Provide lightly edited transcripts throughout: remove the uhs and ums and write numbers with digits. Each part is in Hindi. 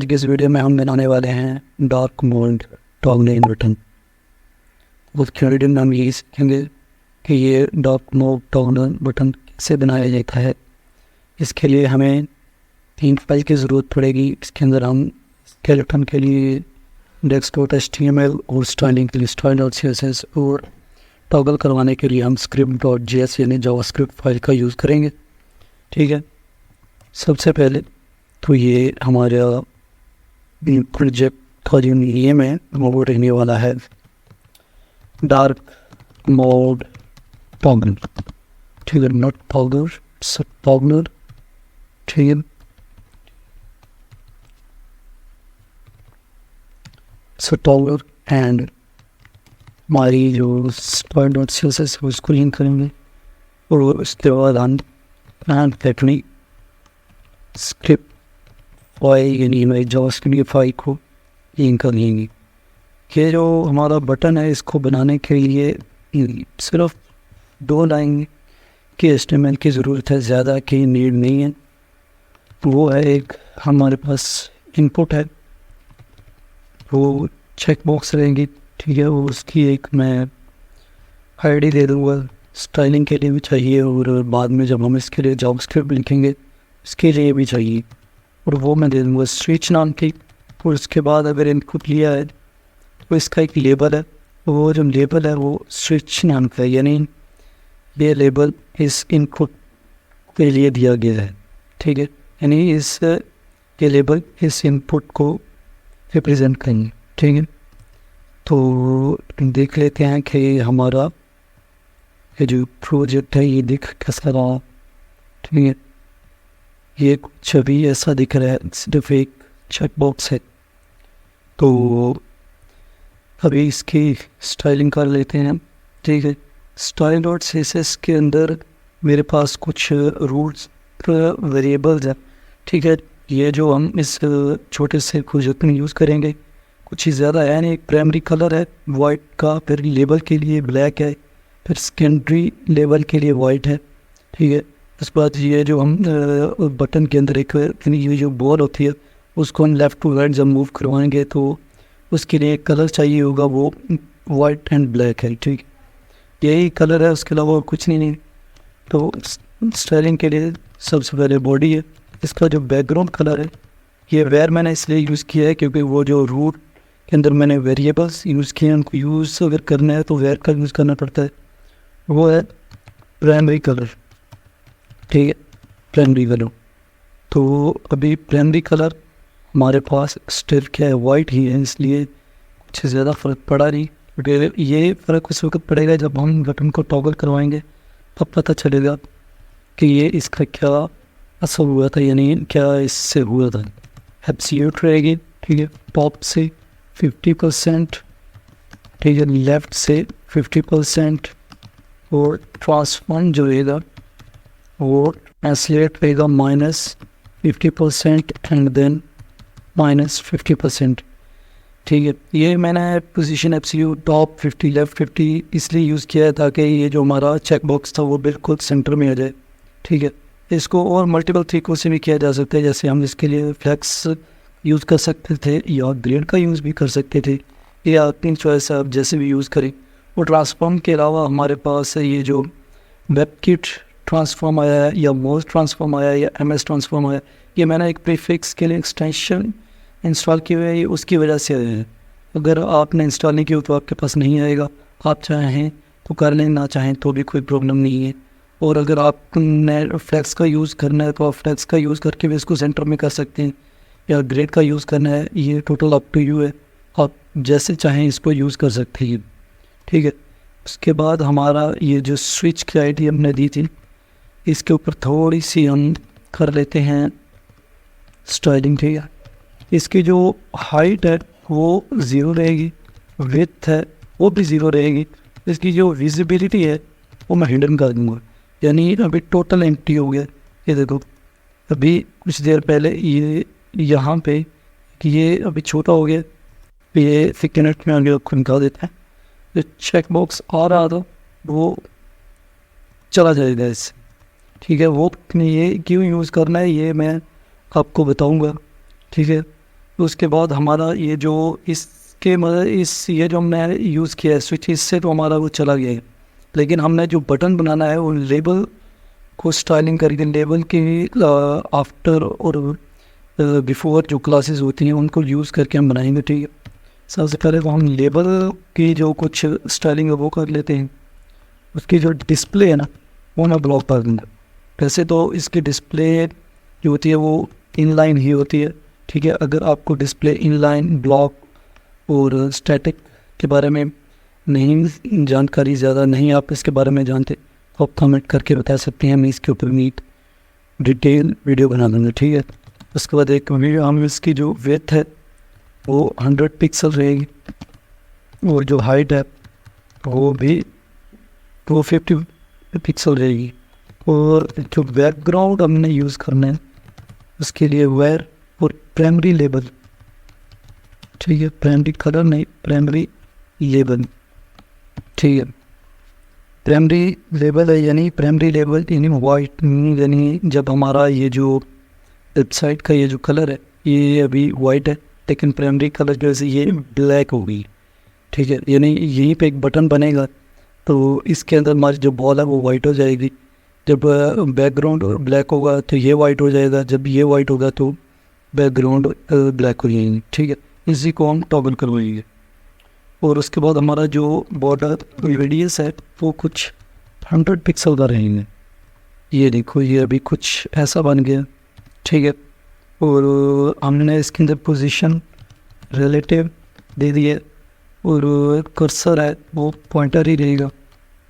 आज के इस वीडियो में हम बनाने वाले हैं डार्क मोड टॉगलिंग बटन। उसके वीडियो में हम यही सीखेंगे कि ये डार्क मोड टॉगलिंग बटन कैसे बनाया जाता है। इसके लिए हमें 3 फाइल की ज़रूरत पड़ेगी। इसके अंदर हम स्केलेटन के लिए डेस्कटॉप HTML और स्टाइलिंग के लिए style.css और टॉगल करवाने के लिए हम script.js यानी जावास्क्रिप्ट फाइल का यूज़ करेंगे। ठीक है, सबसे पहले तो ये हमारा प्रोजेक्ट का जो नेम है वो रहने वाला है डार्क मोड टॉगल। ठीक है, नॉट टॉगल, टॉगलर। ठीक है, सो टॉगलर एंड हमारी जो style.css है उसको लिंक करेंगे और उसके बाद हम एंड टेक्निक स्क्रिप्ट फाइल यानी हमारी जावास्क्रिप्ट फाइल को लिंक कर लेंगे। ये जो हमारा बटन है इसको बनाने के लिए सिर्फ 2 लाइन की HTML की ज़रूरत है, ज़्यादा की नीड नहीं है। वो है एक हमारे पास इनपुट है, वो चेक बॉक्स रहेंगी। ठीक है, वो उसकी एक मैं आईडी दे दूँगा, स्टाइलिंग के लिए भी चाहिए और बाद में जब हम इसके लिए जावास्क्रिप्ट लिखेंगे इसके लिए भी चाहिए, और वो मैं दे दूँगा स्विच नाम की। और उसके बाद अगर इनपुट लिया है तो इसका एक लेबल है, वो जो लेबल है वो स्विच नाम का है, यानी ये लेबल इस इनपुट के लिए दिया गया है। ठीक है, यानी ये लेबल इस इनपुट को रिप्रेजेंट करेंगे। ठीक है, तो देख लेते हैं कि हमारा ये जो प्रोजेक्ट है ये दिख कैसा रहा। ठीक है, ये कुछ अभी ऐसा दिख रहा है, सिर्फ एक चेक बॉक्स है। तो अभी इसकी स्टाइलिंग कर लेते हैं। ठीक है, style.css के अंदर मेरे पास कुछ रूट्स वेरिएबल्स हैं। ठीक है, ये जो हम इस छोटे से प्रोजेक्ट में यूज़ करेंगे कुछ ही ज़्यादा है नहीं। एक प्राइमरी कलर है वाइट का, फिर लेबल के लिए ब्लैक है, फिर सेकेंडरी लेवल के लिए वाइट है। ठीक है, इस बाद ये जो हम बटन के अंदर एक ये जो बॉल होती है उसको हम लेफ़्ट टू राइट जब मूव करवाएंगे तो उसके लिए एक कलर चाहिए होगा, वो वाइट एंड ब्लैक है। ठीक, यही कलर है, उसके अलावा कुछ नहीं। तो स्टाइलिंग के लिए सबसे पहले बॉडी है, इसका जो बैकग्राउंड कलर है ये वेयर मैंने इसलिए यूज़ किया है क्योंकि वो जो रूट के अंदर मैंने वेरिएबल्स यूज़ किए हैं उनको यूज़ अगर करना है तो वेयर का यूज़ करना पड़ता है। वो है प्राइमरी कलर। ठीक है, प्राइमरी कलर। तो अभी प्राइमरी कलर हमारे पास स्टिल क्या है, वाइट ही है, इसलिए कुछ ज़्यादा फ़र्क पड़ा नहीं। क्योंकि ये फ़र्क उस वक्त पड़ेगा जब हम बटन को टॉगल करवाएंगे, तब पता चलेगा कि ये इसका क्या असर हुआ था, यानी क्या इससे हुआ था। एब्सोल्यूट रहेगी। ठीक है, टॉप से 50%, ठीक है, लेफ़्ट से 50%, और ट्रांसफॉर्म जो रहेगा वो ट्रांसलेट रहेगा -50% एंड देन -50%। ठीक है, ये मैंने पोजीशन एब्सोल्यूट टॉप 50 लेफ्ट 50 इसलिए यूज़ किया है ताकि ये जो हमारा चेक बॉक्स था वो बिल्कुल सेंटर में आ जाए। ठीक है, इसको और मल्टीपल तरीक़ों से भी किया जा सकता है, जैसे हम इसके लिए फ्लैक्स यूज़ कर सकते थे या ग्रेड का यूज़ भी कर सकते थे, या अपनी चॉइस आप जैसे भी यूज़ करें। और ट्रांसफॉर्म के अलावा हमारे पास ये जो वेबकिट ट्रांसफॉर्म आया है या मोज ट्रांसफॉर्म आया है या MS ट्रांसफॉर्म आया है, ये मैंने एक प्रीफिक्स के लिए एक्सटेंशन इंस्टॉल किए हुए है, उसकी वजह से आया है। अगर आपने इंस्टॉल नहीं किया तो आपके पास नहीं आएगा, आप चाहें तो कर लें, ना चाहें तो भी कोई प्रॉब्लम नहीं है। और अगर आपने फ्लैक्स का यूज़ करना है तो आप फ्लैक्स का यूज़ करके भी इसको सेंटर में कर सकते हैं, या ग्रेड का यूज़ करना है, ये टोटल अप टू यू है, आप जैसे चाहें इसको यूज़ कर सकते हैं। ठीक है, उसके बाद हमारा ये जो स्विच की आईडी हमने दी थी इसके ऊपर थोड़ी सी हम कर लेते हैं स्टाइलिंग। ठीक है, इसकी जो हाइट है वो 0 रहेगी, विड्थ है वो भी 0 रहेगी, इसकी जो विजिबिलिटी है वो मैं हिडन कर दूँगा, यानी अभी टोटल एम्प्टी हो गया। ये देखो, अभी कुछ देर पहले ये यहाँ पे ये अभी छोटा हो गया, ये सेकेंड में आगे आपको निकाल देता है। जो चेक बॉक्स आ रहा था वो चला जाएगा इससे। ठीक है, वो ये क्यों यूज़ करना है ये मैं आपको बताऊंगा। ठीक है, तो उसके बाद हमारा ये जो इसके मतलब ये जो हमने यूज़ किया है स्विच, इससे तो हमारा वो चला गया है। लेकिन हमने जो बटन बनाना है वो लेबल को स्टाइलिंग करके लेबल के आफ्टर और बिफोर जो क्लासेस होती हैं उनको यूज़ करके हम बनाएंगे। ठीक है, सबसे पहले तो हम लेबल की जो कुछ स्टाइलिंग है वो कर लेते हैं। उसकी जो डिस्प्ले है ना वो मैं ब्लॉक कर दूँगा। वैसे तो इसकी डिस्प्ले जो होती है वो इनलाइन ही होती है। ठीक है, अगर आपको डिस्प्ले इनलाइन, ब्लॉक और स्टैटिक के बारे में नहीं जानकारी, ज़्यादा नहीं आप इसके बारे में जानते, तो आप कमेंट करके बता सकते हैं, मैं इसके ऊपर नीट डिटेल वीडियो बना दूँगा। ठीक है, उसके बाद एक वीडियो हम इसकी जो विड्थ है वो 100 पिक्सल रहेगी और जो हाइट है वो भी 250 पिक्सल रहेगी। और जो बैकग्राउंड हमने यूज़ करना है उसके लिए वेयर और प्राइमरी लेबल। ठीक है, प्राइमरी कलर नहीं, प्राइमरी लेबल। ठीक है, प्राइमरी लेबल है यानी प्राइमरी लेबल यानी वाइट, यानी जब हमारा ये जो वेबसाइट का ये जो कलर है ये अभी वाइट है, लेकिन प्राइमरी कलर जो है ये ब्लैक होगी। ठीक है, यानी यहीं पे एक बटन बनेगा तो इसके अंदर हमारी जो बॉल है वो वाइट हो जाएगी। जब बैकग्राउंड ब्लैक होगा तो ये वाइट हो जाएगा, जब ये वाइट होगा तो बैकग्राउंड ब्लैक हो जाएगी। ठीक है, इसी को हम टॉगल करवाएंगे। और उसके बाद हमारा जो बॉर्डर रेडियस है वो कुछ 100 पिक्सल का रहेंगे। ये देखो ये अभी कुछ ऐसा बन गया। ठीक है, और हमने इसके अंदर पोजीशन रिलेटिव दे दिए और कर्सर है वो पॉइंटर ही रहेगा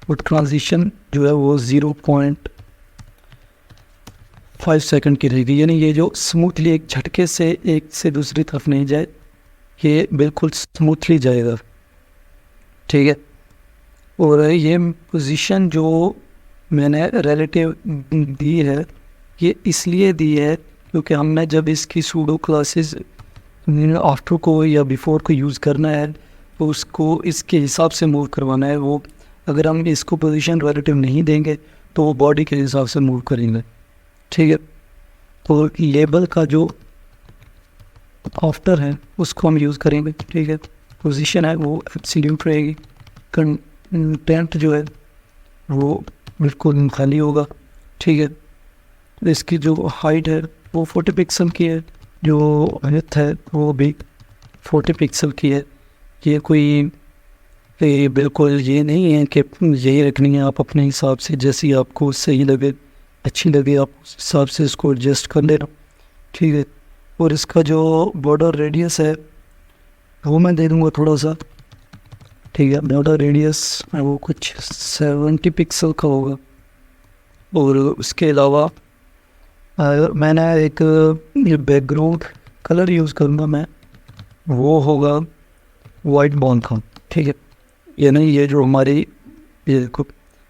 और ट्रांजिशन जो है वो 0.5 सेकंड की रहेगी। यानी ये जो स्मूथली एक झटके से एक से दूसरी तरफ नहीं जाए, ये बिल्कुल स्मूथली जाएगा। ठीक है, और ये पोजीशन जो मैंने रिलेटिव दी है ये इसलिए दी है क्योंकि हमने जब इसकी सूडो क्लासेस आफ्टर को या बिफोर को यूज़ करना है तो उसको इसके हिसाब से मूव करवाना है। वो अगर हम इसको पोजीशन रिलेटिव नहीं देंगे तो वो बॉडी के हिसाब से मूव करेंगे। ठीक है, तो लेबल का जो आफ्टर है उसको हम यूज़ करेंगे। ठीक है, पोजीशन है वो एब्सोल्यूट रहेगी, कंटेंट जो है वो बिल्कुल खाली होगा। ठीक है, इसकी जो हाइट है वो 40 पिक्सल की है, जो विड्थ है वो भी 40 पिक्सल की है। ये कोई बिल्कुल ये नहीं है कि यही रखनी है, आप अपने हिसाब से जैसी आपको सही लगे, अच्छी लगे, आप उस हिसाब से इसको एडजस्ट कर लेना। ठीक है, और इसका जो बॉर्डर रेडियस है वो मैं दे दूँगा थोड़ा सा। ठीक है, बॉर्डर रेडियस वो कुछ 70 पिक्सल का होगा। और उसके अलावा मैंने एक बैकग्राउंड कलर यूज़ करूँगा मैं, वो होगा वाइट बॉल का। ठीक है, ये नहीं ये जो हमारी ये देखो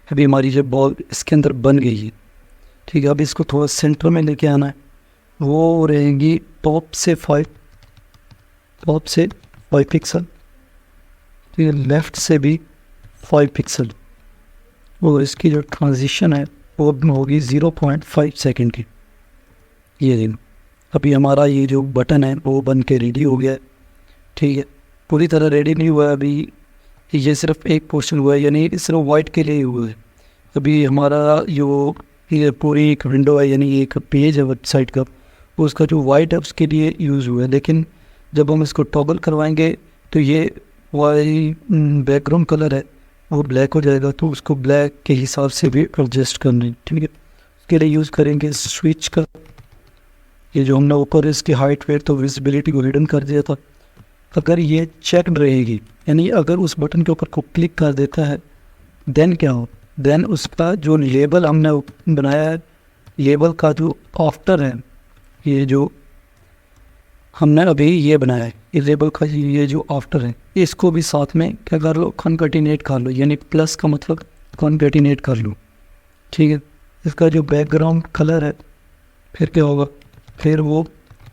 अभी हमारी जो बॉल इसके अंदर बन गई है। ठीक है, अब इसको थोड़ा सेंटर में लेके आना है, वो रहेगी टॉप से 5 पिक्सल। ठीक है, लेफ़्ट से भी 5 पिक्सल। और इसकी जो ट्रांजिशन है वो होगी 0.5 सेकंड की। ये देखो अभी हमारा ये जो बटन है वो बन के रेडी हो गया है। ठीक है, पूरी तरह रेडी नहीं हुआ है अभी, ये सिर्फ एक पोर्शन हुआ है, यानी सिर्फ वाइट के लिए हुआ है। अभी हमारा जो ये पूरी एक विंडो है यानी एक पेज है वेबसाइट का, उसका जो वाइट है उसके लिए यूज़ हुआ है। लेकिन जब हम इसको टॉगल करवाएंगे तो ये वाइट बैकग्राउंड कलर है वो ब्लैक हो जाएगा, तो उसको ब्लैक के हिसाब से भी एडजस्ट करना है। ठीक है, उसके लिए यूज़ करेंगे स्विच का। ये जो हमने ऊपर इसकी हाइट वेट तो विजिबिलिटी को हिडन कर दिया था, अगर ये चेकड रहेगी यानी अगर उस बटन के ऊपर को क्लिक कर देता है देन क्या हो, देन उसका जो लेबल हमने बनाया है, लेबल का जो आफ्टर है, ये जो हमने अभी ये बनाया है, ये लेबल का ये जो आफ्टर है इसको भी साथ में क्या कर लो, कॉन्केटिनेट कर लो, यानी प्लस का मतलब कॉन्केटिनेट कर लो। ठीक है, इसका जो बैकग्राउंड कलर है फिर क्या होगा, फिर वो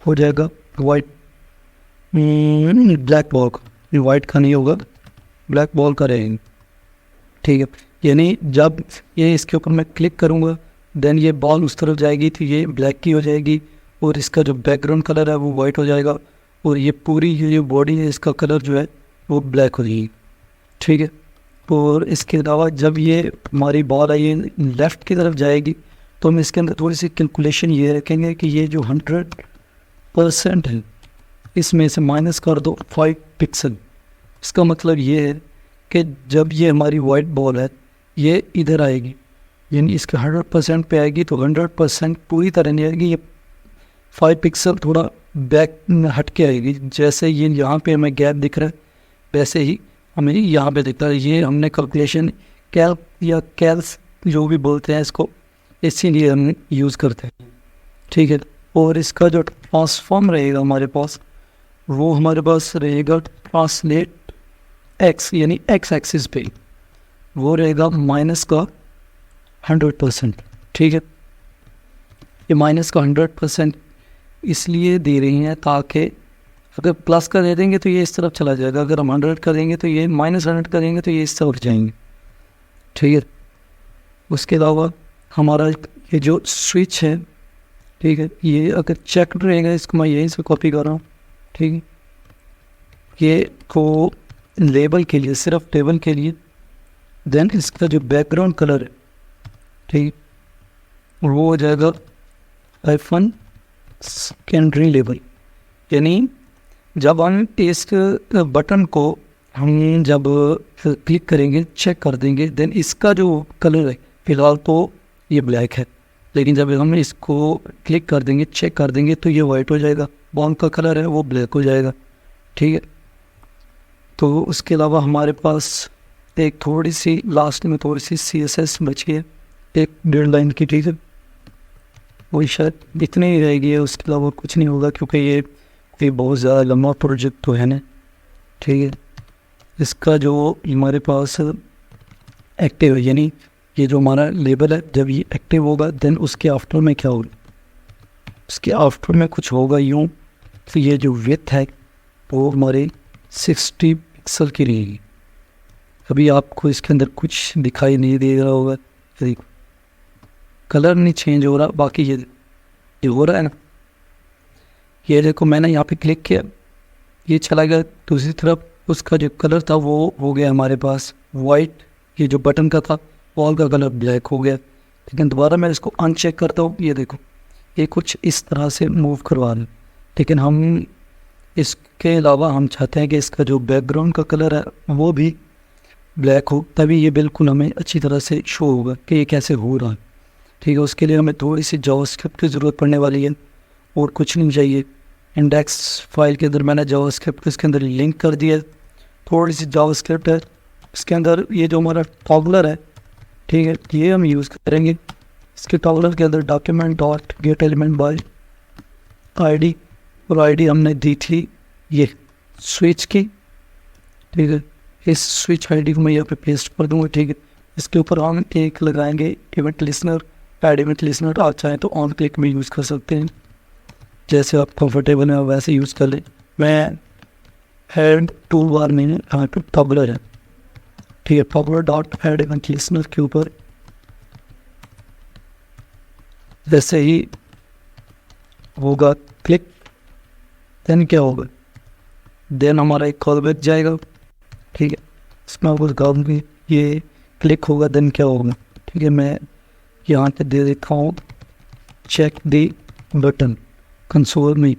हो जाएगा वाइट, ब्लैक बॉल का, ये वाइट का नहीं होगा, ब्लैक बॉल का रहेगा। ठीक है, यानी जब ये इसके ऊपर मैं क्लिक करूँगा देन ये बॉल उस तरफ जाएगी तो ये ब्लैक की हो जाएगी और इसका जो बैकग्राउंड कलर है वो वाइट हो जाएगा और ये पूरी ये जो बॉडी है इसका कलर जो है वो ब्लैक हो जाएगी, ठीक है। और इसके अलावा जब ये हमारी बॉल है ये लेफ़्ट की तरफ जाएगी तो हम इसके अंदर थोड़ी सी कैलकुलेशन ये रखेंगे कि ये जो 100% है इसमें से माइनस कर दो 5 पिक्सल। इसका मतलब ये है कि जब ये हमारी वाइट बॉल है ये इधर आएगी, यानी इसके 100% पे आएगी तो 100% पूरी तरह नहीं आएगी, ये 5 पिक्सल थोड़ा बैक हट के आएगी। जैसे ये यहाँ पे हमें गैप दिख रहा है वैसे ही हमें यहाँ पे दिखता है। ये हमने कैलकुलेशन कैल्क या कैल्स जो भी बोलते हैं इसको, इसीलिए हम यूज़ करते हैं, ठीक है। और इसका जो ट्रांसफॉर्म रहेगा हमारे पास वो हमारे पास रहेगा ट्रांसलेट एक्स, यानी एक्स एक्सिस पे वो रहेगा माइनस का 100%, ठीक है। ये माइनस का 100% इसलिए दे रही हैं ताकि अगर प्लस का दे देंगे तो ये इस तरफ चला जाएगा, अगर हम 100 का देंगे तो ये -100 का देंगे तो ये इस तरफ जाएंगे, ठीक है। उसके अलावा हमारा ये जो स्विच है, ठीक है, ये अगर चेक रहेगा इसको मैं यहीं से कॉपी कर रहा हूँ, ठीक है। ये को लेबल के लिए, सिर्फ टेबल के लिए, देन इसका जो बैकग्राउंड कलर है, ठीक, वो हो जाएगा -, सेकेंडरी लेबल। यानी जब हम इस बटन को हम जब क्लिक करेंगे चेक कर देंगे, देन इसका जो कलर है फ़िलहाल तो ये ब्लैक है, लेकिन जब हम इसको क्लिक कर देंगे चेक कर देंगे तो ये वाइट हो जाएगा, बॉल का कलर है वो ब्लैक हो जाएगा, ठीक है। तो उसके अलावा हमारे पास एक थोड़ी सी लास्ट में थोड़ी सी CSS बची है, 1.5 लाइन की, ठीक है। वही शायद इतनी ही रहेगी, उसके अलावा कुछ नहीं होगा क्योंकि ये बहुत ज़्यादा लंबा प्रोजेक्ट तो है ना, ठीक है। इसका जो हमारे पास एक्टिव है, यानी ये जो हमारा लेबल है जब ये एक्टिव होगा देन उसके आफ्टर में क्या होगा, उसके आफ्टर में कुछ होगा यूँ, तो ये जो विड्थ है वो हमारे 60 पिक्सल की रहेगी। अभी आपको इसके अंदर कुछ दिखाई नहीं दे रहा होगा, देखो कलर नहीं चेंज हो रहा, बाकी ये हो रहा है ना, ये देखो मैंने यहाँ पे क्लिक किया ये चला गया दूसरी तरफ, उसका जो कलर था वो हो गया हमारे पास वाइट, ये जो बटन का था बॉल का कलर ब्लैक हो गया। लेकिन दोबारा मैं इसको अनचेक करता हूँ, ये देखो ये कुछ इस तरह से मूव करवा रहे हैं, लेकिन हम इसके अलावा हम चाहते हैं कि इसका जो बैकग्राउंड का कलर है वो भी ब्लैक हो, तभी ये बिल्कुल हमें अच्छी तरह से शो होगा कि ये कैसे हो रहा है, ठीक है। उसके लिए हमें थोड़ी सी जावास्क्रिप्ट की ज़रूरत पड़ने वाली है और कुछ नहीं चाहिए। इंडेक्स फाइल के अंदर मैंने जावास्क्रिप्ट इसके अंदर लिंक कर दिया, थोड़ी सी जावास्क्रिप्ट है इसके अंदर। ये जो हमारा टॉगलर है, ठीक है, ये हम यूज़ करेंगे। इसके टॉगलर के अंदर document.getElementBy ID, और ID हमने दी थी ये स्विच की, ठीक है। इस स्विच ID को मैं यहाँ पे पेस्ट कर दूँगा, ठीक है। इसके ऊपर हम एक लगाएंगे event listener, add event listener. आप चाहें तो ऑन क्लिक में यूज़ कर सकते हैं, जैसे आप कंफर्टेबल है वैसे यूज़ कर लें। मैं हेड टूल बार में यहाँ पे टॉगलर है, ठीक है, टॉगलर.ऐड इवेंट लिसनर के ऊपर जैसे ही होगा क्लिक, देन क्या होगा, देन हमारा एक कॉल बैक जाएगा, ठीक है। इसमें आपको दिखाऊंगी ये क्लिक होगा देन क्या होगा, ठीक है। मैं यहाँ पे दे देता हूँ चेक दी बटन, कंसोल में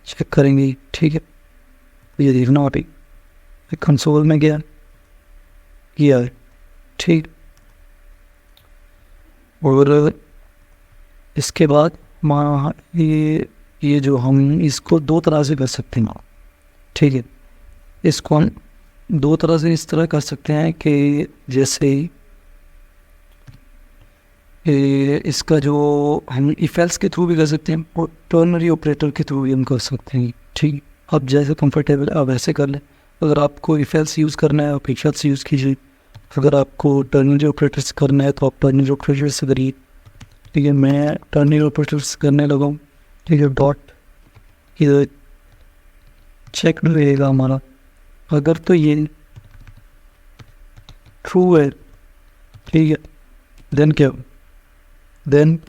चेक करेंगे, ठीक है। ये देखना आप कंसोल में गया किया, ठीक। और इसके बाद ये जो हम इसको दो तरह से कर सकते हैं, ठीक है। इसको हम दो तरह से इस तरह कर सकते हैं कि जैसे इसका जो हम इफ एल्स के थ्रू भी कर सकते हैं और टर्नरी ऑपरेटर के थ्रू भी हम कर सकते हैं, ठीक। आप जैसे कंफर्टेबल आप वैसे कर लें। अगर आपको इफ एल्स यूज़ करना है आप इफ एल्स यूज़ कीजिए, अगर आपको टर्नरी ऑपरेटर्स करना है तो आप टर्नरी ऑपरेटर्स करिए, ठीक है। मैं टर्नरी ऑपरेटर्स करने लगा हूँ, ठीक है। डॉट इधर चेक रहेगा हमारा, अगर तो ये ट्रू है, ठीक है, देन क्या, देन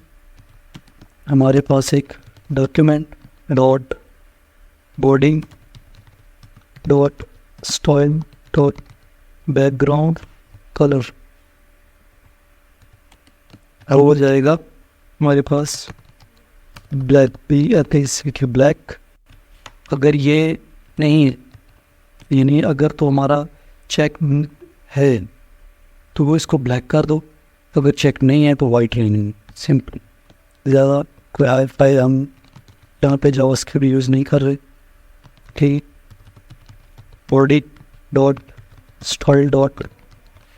हमारे पास एक document dot body dot style dot background colour. अब हो जाएगा हमारे पास ब्लैक भी ब्लैक। अगर ये नहीं है, यानी अगर तो हमारा चेक है तो वो इसको ब्लैक कर दो, अगर चेक नहीं है तो वाइट रहनी। सिंपल, ज़्यादा कोई हाई फाई हम यहाँ पे जावास्क्रिप्ट यूज़ नहीं कर रहे। ठीक, body dot style dot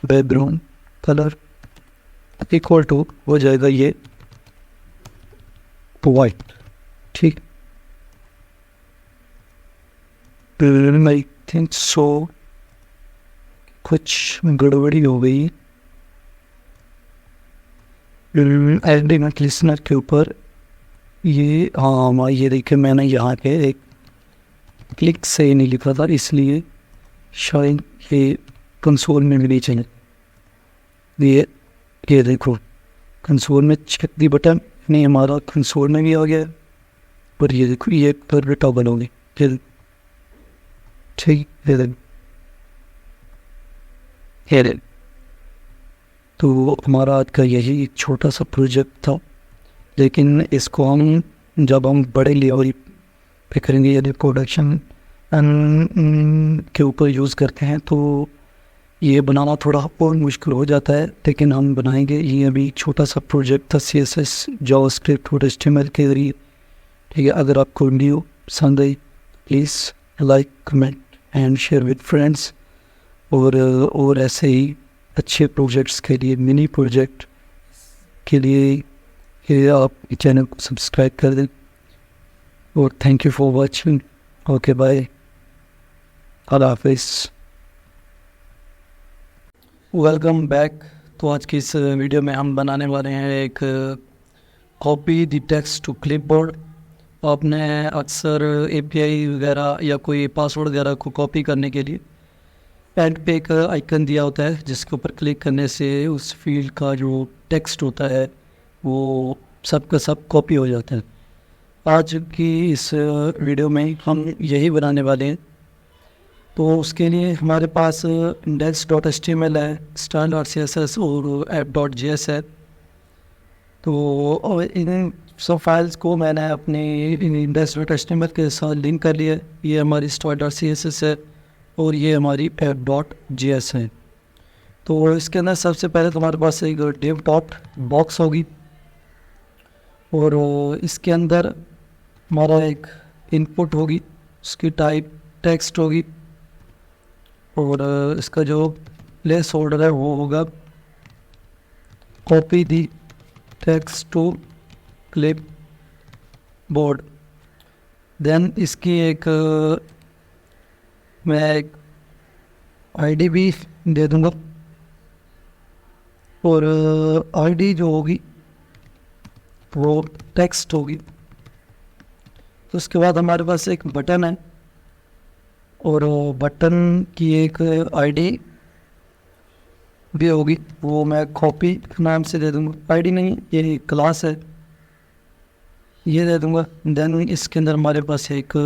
background colour equal to हो जाएगा ये वाइट। ठीक, आई थिंक सो कुछ गड़बड़ी हो गई एडिट लिसनर के ऊपर। ये हाँ, ये देखिए मैंने यहाँ पे एक क्लिक से नहीं लिखा था, इसलिए शायद ये कंसोल में भी चाहिए। ये देखो कंसोल में चेक दी बटन नहीं, हमारा कंसोल में भी आ गया। पर ये देखो ये पर टॉगल होगी। ठीक है, तो हमारा आज का यही एक छोटा सा प्रोजेक्ट था, लेकिन इसको हम जब हम बड़े लेवल पे करेंगे, यदि प्रोडक्शन के ऊपर यूज़ करते हैं तो ये बनाना थोड़ा और मुश्किल हो जाता है, लेकिन हम बनाएंगे। ये अभी छोटा सा प्रोजेक्ट था CSS जावास्क्रिप्ट और HTML के जरिए। ठीक है, अगर आपको वीडियो पसंद आई please like comment and share with friends. और ऐसे ही अच्छे प्रोजेक्ट्स के लिए, मिनी प्रोजेक्ट के लिए ये आप चैनल को सब्सक्राइब कर दें। और thank you for watching. Okay bye, अल्लाह हाफिज़। Welcome back. तो आज की इस वीडियो में हम बनाने वाले हैं एक copy the text to clipboard. आपने अक्सर API वगैरह या कोई पासवर्ड वगैरह को कॉपी करने के लिए एंड पे एक आइकन दिया होता है, जिसके ऊपर क्लिक करने से उस फील्ड का जो टेक्स्ट होता है वो सब का सब कॉपी हो जाता है। आज की इस वीडियो में हम यही बनाने वाले हैं। तो उसके लिए हमारे पास index.html है, style.css और app.js है। तो और इन सब फाइल्स को मैंने अपने index.html के साथ लिंक कर लिया। ये हमारी style.css है और ये हमारी app.js है। तो इसके अंदर सबसे पहले तुम्हारे पास एक div डॉट बॉक्स होगी और इसके अंदर हमारा एक इनपुट होगी, उसकी टाइप टेक्स्ट होगी और इसका जो प्लेस होल्डर है वो होगा copy the text to clipboard. Then इसकी एक मैं एक ID भी दे दूंगा और ID जो होगी वो टेक्स्ट होगी। तो उसके बाद हमारे पास एक बटन है और बटन की एक ID भी होगी, वो मैं कॉपी नाम से दे दूंगा। ID नहीं, ये क्लास है, ये दे दूंगा। देन इसके अंदर हमारे पास एक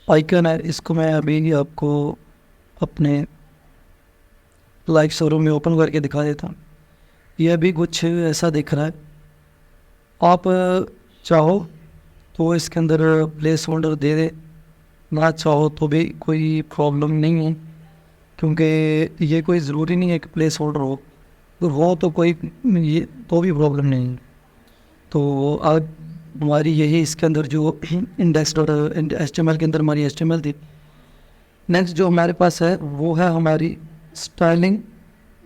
आइकन है, इसको मैं अभी आपको अपने लाइव शोरूम में ओपन करके दिखा देता हूँ। ये अभी कुछ ऐसा दिख रहा है। आप चाहो तो इसके अंदर प्लेस होल्डर दे दे, ना चाहो तो भी कोई प्रॉब्लम नहीं है, क्योंकि ये कोई ज़रूरी नहीं है कि प्लेस होल्डर हो, तो कोई ये तो भी प्रॉब्लम नहीं है। तो आज हमारी यही इसके अंदर जो index.html के अंदर हमारी HTML थी। नेक्स्ट जो हमारे पास है वो है हमारी स्टाइलिंग।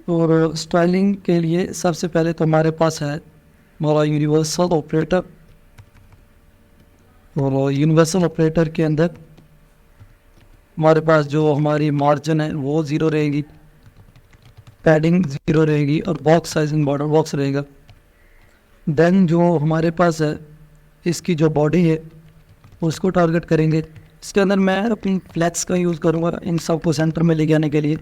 और स्टाइलिंग के लिए सबसे पहले तो हमारे पास है हमारा यूनिवर्सल ऑपरेटर। और यूनिवर्सल ऑपरेटर के अंदर हमारे पास जो हमारी मार्जिन है वो 0 रहेगी, पैडिंग 0 रहेगी और बॉक्स साइजिंग बॉर्डर बॉक्स रहेगा। देन जो हमारे पास है इसकी जो बॉडी है उसको टारगेट करेंगे। इसके अंदर मैं अपनी फ्लैक्स का यूज़ करूँगा इन सब को सेंटर में ले जाने के लिए।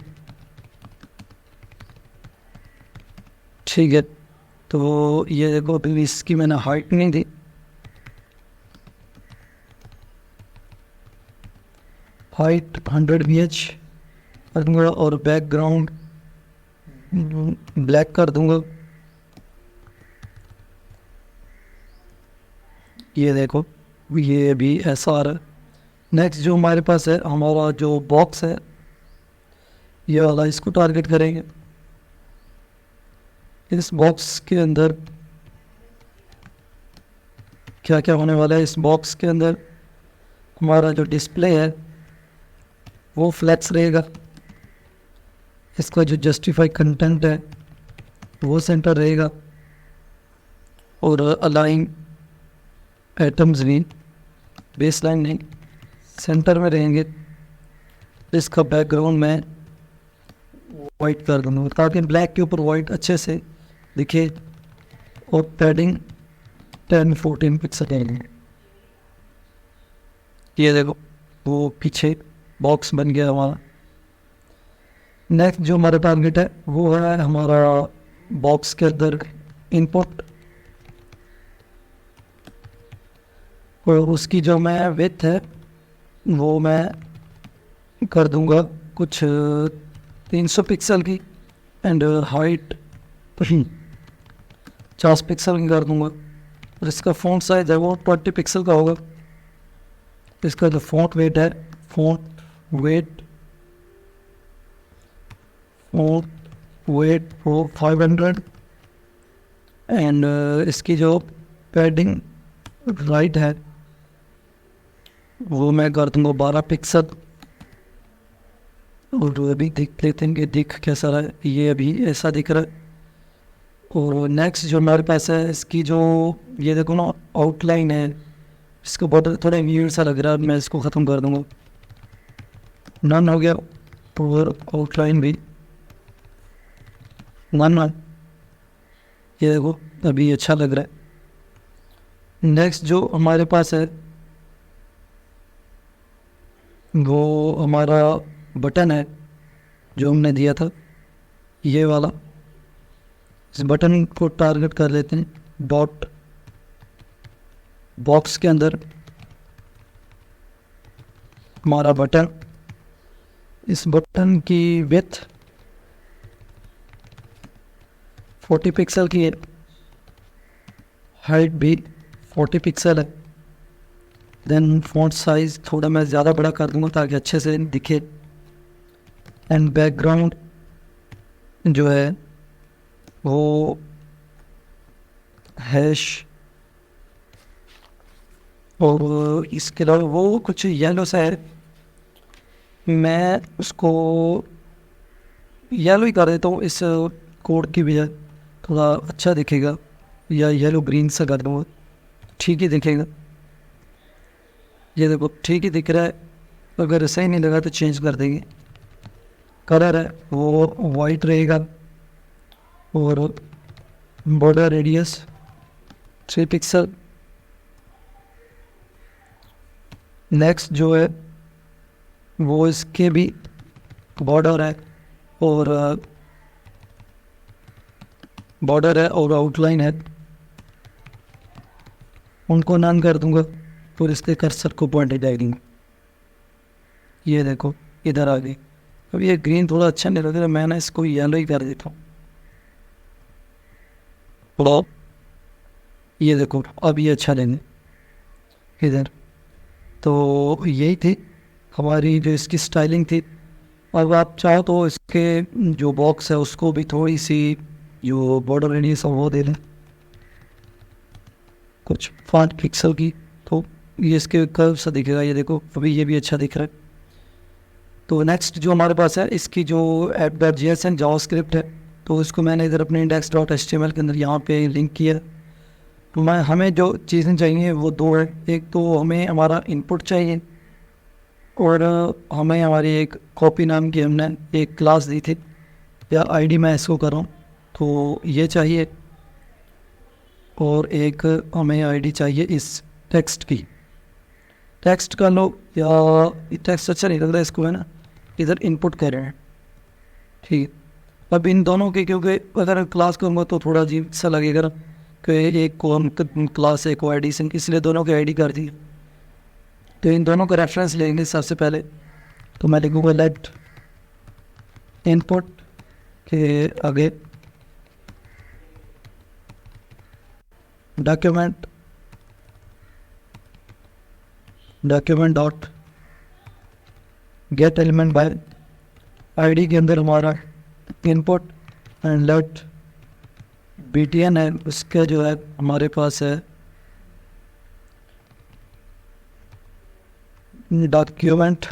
ठीक है, तो ये देखो अभी इसकी मैंने हाइट नहीं दी, हाइट 100 VH कर दूँगा और बैकग्राउंड ब्लैक कर दूँगा। ये देखो ये भी ऐसा आ रहा है। नेक्स्ट जो हमारे पास है हमारा जो बॉक्स है ये वाला, इसको टारगेट करेंगे। इस बॉक्स के अंदर क्या क्या होने वाला है, इस बॉक्स के अंदर हमारा जो डिस्प्ले है वो फ्लैक्स रहेगा, इसका जो जस्टिफाई कंटेंट है वो सेंटर रहेगा और अलाइन एटम्स भी बेसलाइन नहीं सेंटर में रहेंगे। इसका बैकग्राउंड मैं वाइट कर दूँगा ताकि ब्लैक के ऊपर वाइट अच्छे से दिखे और पैडिंग 10-14 पिक्सल है। ये देखो वो पीछे बॉक्स बन गया हमारा। नेक्स्ट जो हमारा टारगेट है वो है हमारा बॉक्स के अंदर इनपुट, और उसकी जो मैं विड्थ है वो मैं कर दूंगा कुछ 300 पिक्सल की एंड हाइट 50 पिक्सल की कर दूंगा। और इसका फ़ॉन्ट साइज है वो 20 पिक्सल का होगा। इसका जो फ़ॉन्ट वेट है फ़ॉन्ट वेट वो 500 एंड इसकी जो पैडिंग राइट है वो मैं कर दूँगा 12 पिक्सल। और अभी देख लेते हैं कि दिख कैसा रहा है, ये अभी ऐसा दिख रहा है। और नेक्स्ट जो हमारे पास है इसकी जो ये देखो ना आउटलाइन है, इसको बहुत थोड़ा वियर्ड सा लग रहा है, मैं इसको ख़त्म कर दूँगा। नन हो गया और आउटलाइन भी नन। ये देखो अभी अच्छा लग रहा है। नेक्स्ट जो हमारे पास है वो हमारा बटन है जो हमने दिया था ये वाला। इस बटन को टारगेट कर लेते हैं डॉट बॉक्स के अंदर हमारा बटन। इस बटन की विड्थ 40 पिक्सल की है, हाइट भी 40 पिक्सल है। देन फॉन्ट साइज थोड़ा मैं ज़्यादा बड़ा कर दूंगा ताकि अच्छे से दिखे। एंड बैकग्राउंड जो है वो हैश, और इसके अलावा वो कुछ येलो सा है, मैं उसको येलो ही कर देता हूँ इस कोड की वजह, थोड़ा अच्छा दिखेगा। या येलो ग्रीन सा कर दूँगा, ठीक ही दिखेगा। ये देखो ठीक ही दिख रहा है, अगर सही नहीं लगा तो चेंज कर देंगे। कलर है वो वाइट रहेगा और बॉर्डर रेडियस 3 पिक्सल। नेक्स्ट जो है वो इसके भी बॉर्डर है और आउटलाइन है, उनको नन कर दूंगा और इसके कर्सर को पॉइंट जाएंगे। ये देखो इधर आ गई। अब ये ग्रीन थोड़ा अच्छा नहीं लग रहा, मैं ना इसको येलो ही कर देता हूँ। थोड़ा ये देखो अब ये अच्छा लेंगे इधर। तो यही थी हमारी जो इसकी स्टाइलिंग थी। अब आप चाहो तो इसके जो बॉक्स है उसको भी थोड़ी सी जो बॉर्डर रेडियस है वो दे लें कुछ 5 पिक्सल की, तो ये इसके कर्व सा दिखेगा। ये देखो अभी ये भी अच्छा दिख रहा है। तो नेक्स्ट जो हमारे पास है इसकी जो app.js एंड जावास्क्रिप्ट है, तो इसको मैंने इधर अपने index.html के अंदर यहाँ पे लिंक किया। तो हमें जो चीज़ें चाहिए वो दो है। एक तो हमें हमारा इनपुट चाहिए और हमें हमारी एक कॉपी नाम की हमने एक क्लास दी थी, या आईडी मैं इसको कर रहा हूँ, तो ये चाहिए। और एक हमें आईडी चाहिए इस टेक्स्ट की, टेक्स्ट का लो, या टेक्स्ट अच्छा नहीं लग रहा है इसको, है ना, इधर इनपुट कर रहे हैं। ठीक है, अब इन दोनों के क्योंकि अगर क्लास करूँगा तो थोड़ा अजीब सा लगेगा कि एक को हम क्लास एक को आईडी से, इसलिए दोनों की आईडी कर दी। तो इन दोनों का रेफरेंस लेंगे सबसे पहले। तो मैं लिखूँगा लेट इनपुट के आगे document dot get element by ID के अंदर हमारा इनपुट एंड लेट btn है, उसका जो है हमारे पास है document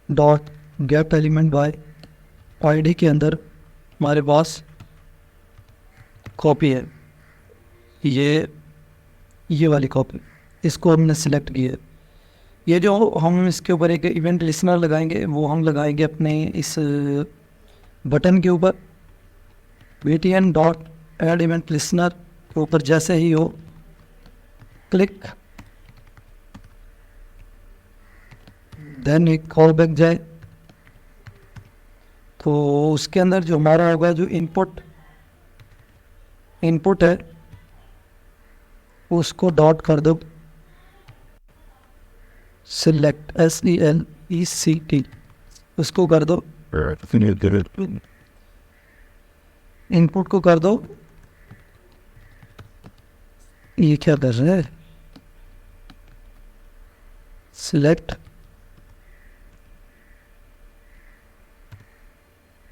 dot get element by ID के अंदर हमारे पास कॉपी है, ये वाली कॉपी, इसको हमने सिलेक्ट किया है। ये जो हम इसके ऊपर एक इवेंट लिसनर लगाएंगे वो हम लगाएंगे अपने इस बटन के ऊपर btn dot add event listener के ऊपर जैसे ही हो क्लिक देन एक कॉल बैक जाए तो उसके अंदर जो हमारा होगा जो इनपुट है उसको डॉट कर दो सिलेक्ट SELECT उसको कर दो, इनपुट को कर दो, ये क्या कर रहे हैं सिलेक्ट,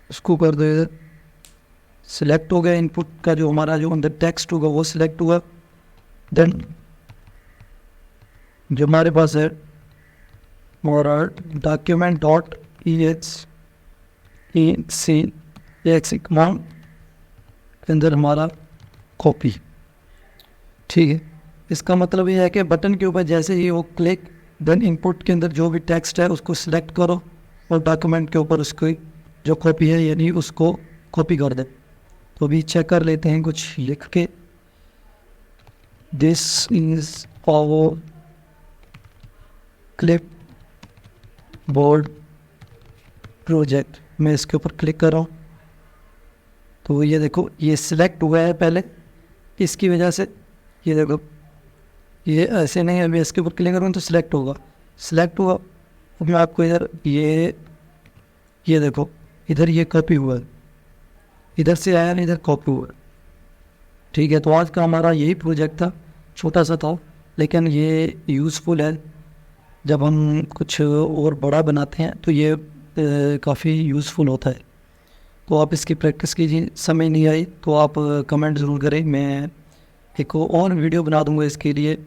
उसको कर दो इधर सिलेक्ट हो गया। इनपुट का जो हमारा जो अंदर टेक्स्ट होगा वो सिलेक्ट हुआ। देन जो हमारे पास है हमारा डॉक्यूमेंट डॉट EXE कमांड के अंदर हमारा कॉपी, ठीक है। इसका मतलब ये है कि बटन के ऊपर जैसे ही वो क्लिक देन इनपुट के अंदर जो भी टेक्स्ट है उसको सिलेक्ट करो और डॉक्यूमेंट के ऊपर उसकी जो कॉपी है यानी उसको कॉपी कर दे। तो अभी चेक कर लेते हैं कुछ लिख के, this is our clipboard project, मैं इसके ऊपर क्लिक कर रहा हूँ तो ये देखो ये सिलेक्ट हुआ है पहले, इसकी वजह से ये देखो ये ऐसे नहीं, अभी इसके ऊपर क्लिक करूँ तो सिलेक्ट होगा, सिलेक्ट हुआ। अब मैं आपको इधर ये देखो इधर ये कॉपी हुआ है, इधर से आया ना इधर कॉपी हुआ, ठीक है। तो आज का हमारा यही प्रोजेक्ट था, छोटा सा था लेकिन ये यूज़फुल है। जब हम कुछ और बड़ा बनाते हैं तो ये काफ़ी यूज़फुल होता है। तो आप इसकी प्रैक्टिस कीजिए, समझ नहीं आई तो आप कमेंट ज़रूर करें, मैं एक और वीडियो बना दूंगा इसके लिए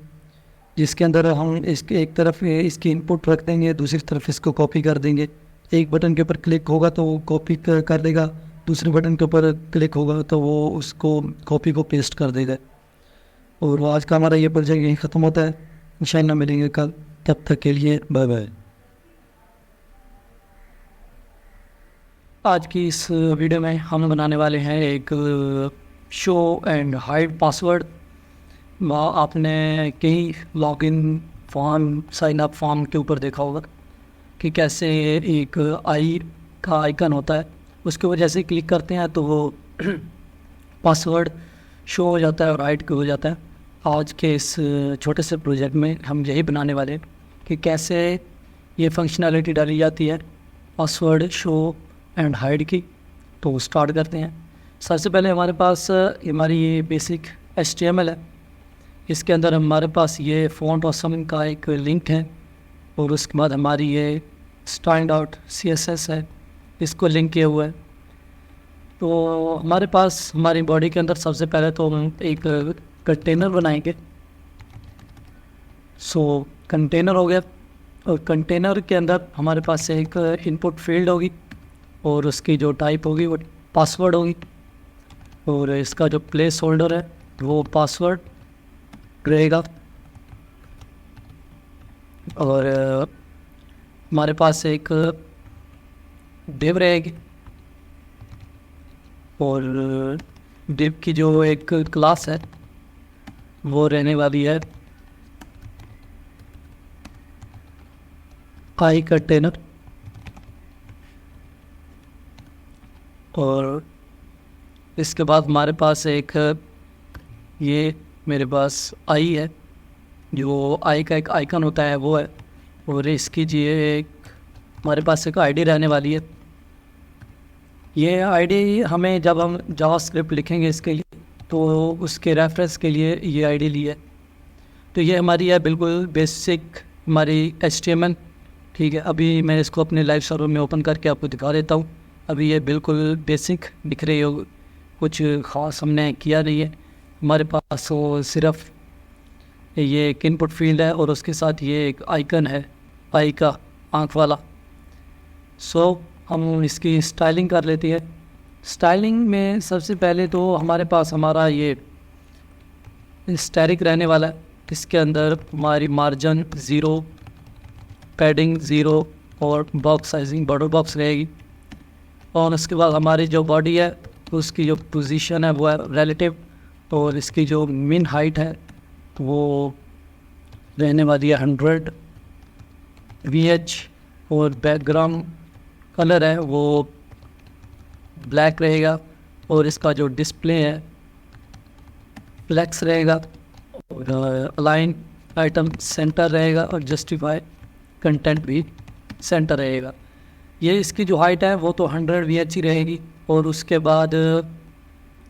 जिसके अंदर हम इसके एक तरफ इसकी इनपुट रख देंगे, दूसरी तरफ इसको कॉपी कर देंगे। एक बटन के ऊपर क्लिक होगा तो वो कॉपी कर देगा, दूसरे बटन के ऊपर क्लिक होगा तो वो उसको कॉपी को पेस्ट कर देगा। और आज का हमारा ये प्रोजेक्ट यहीं ख़त्म होता है, इंशाअल्लाह मिलेंगे कल, तब तक के लिए बाय बाय। आज की इस वीडियो में हम बनाने वाले हैं एक शो एंड हाइड पासवर्ड। आपने कई login form sign up form के ऊपर देखा होगा कि कैसे एक आई का आइकन होता है, उसके ऊपर जैसे क्लिक करते हैं तो वो पासवर्ड शो हो जाता है और हाइड हो जाता है। आज के इस छोटे से प्रोजेक्ट में हम यही बनाने वाले हैं कि कैसे ये फंक्शनैलिटी डाली जाती है पासवर्ड शो एंड हाइड की। तो स्टार्ट करते हैं। सबसे पहले हमारे पास हमारी ये बेसिक HTML है, इसके अंदर हमारे पास ये फ़ॉन्ट ऑसम का एक लिंक है और उसके बाद हमारी ये style.css है, इसको लिंक किया हुआ है। तो हमारे पास हमारी बॉडी के अंदर सबसे पहले तो हम एक कंटेनर बनाएंगे। सो कंटेनर हो गया और कंटेनर के अंदर हमारे पास एक इनपुट फील्ड होगी और उसकी जो टाइप होगी वो पासवर्ड होगी और इसका जो प्लेस होल्डर है वो पासवर्ड रहेगा। और हमारे पास एक डिव रहेगी और डिव की जो एक क्लास है वो रहने वाली है आई कंटेनर। और इसके बाद हमारे पास एक ये मेरे पास आई है, जो आई का एक आइकन होता है वो है। और इसकी जो एक हमारे पास एक आईडी रहने वाली है। ये आईडी हमें जब हम जावास्क्रिप्ट लिखेंगे इसके लिए, तो उसके रेफरेंस के लिए ये आईडी ली है। तो ये हमारी है बिल्कुल बेसिक हमारी HTML। ठीक है, अभी मैं इसको अपने लाइव सर्वर में ओपन करके आपको दिखा देता हूँ। अभी ये बिल्कुल बेसिक दिख रही हो, कुछ ख़ास हमने किया नहीं है। हमारे पास वो सिर्फ ये एक इनपुट फील्ड है और उसके साथ ये एक आइकन है, आई का आँख वाला। सो हम इसकी स्टाइलिंग कर लेते हैं। स्टाइलिंग में सबसे पहले तो हमारे पास हमारा ये स्टैटिक रहने वाला है। इसके अंदर हमारी मार्जिन 0, पैडिंग 0 और बॉक्स साइजिंग बॉर्डर बॉक्स रहेगी। और उसके बाद हमारी जो बॉडी है उसकी जो पोजीशन है वो है रिलेटिव, और इसकी जो मिन हाइट है वो रहने वाली है 100 VH, और बैकग्राउंड कलर है वो ब्लैक रहेगा, और इसका जो डिस्प्ले है फ्लेक्स रहेगा, और अलाइन आइटम सेंटर रहेगा, और जस्टिफाई कंटेंट भी सेंटर रहेगा। ये इसकी जो हाइट है वो तो 100 VH ही रहेगी। और उसके बाद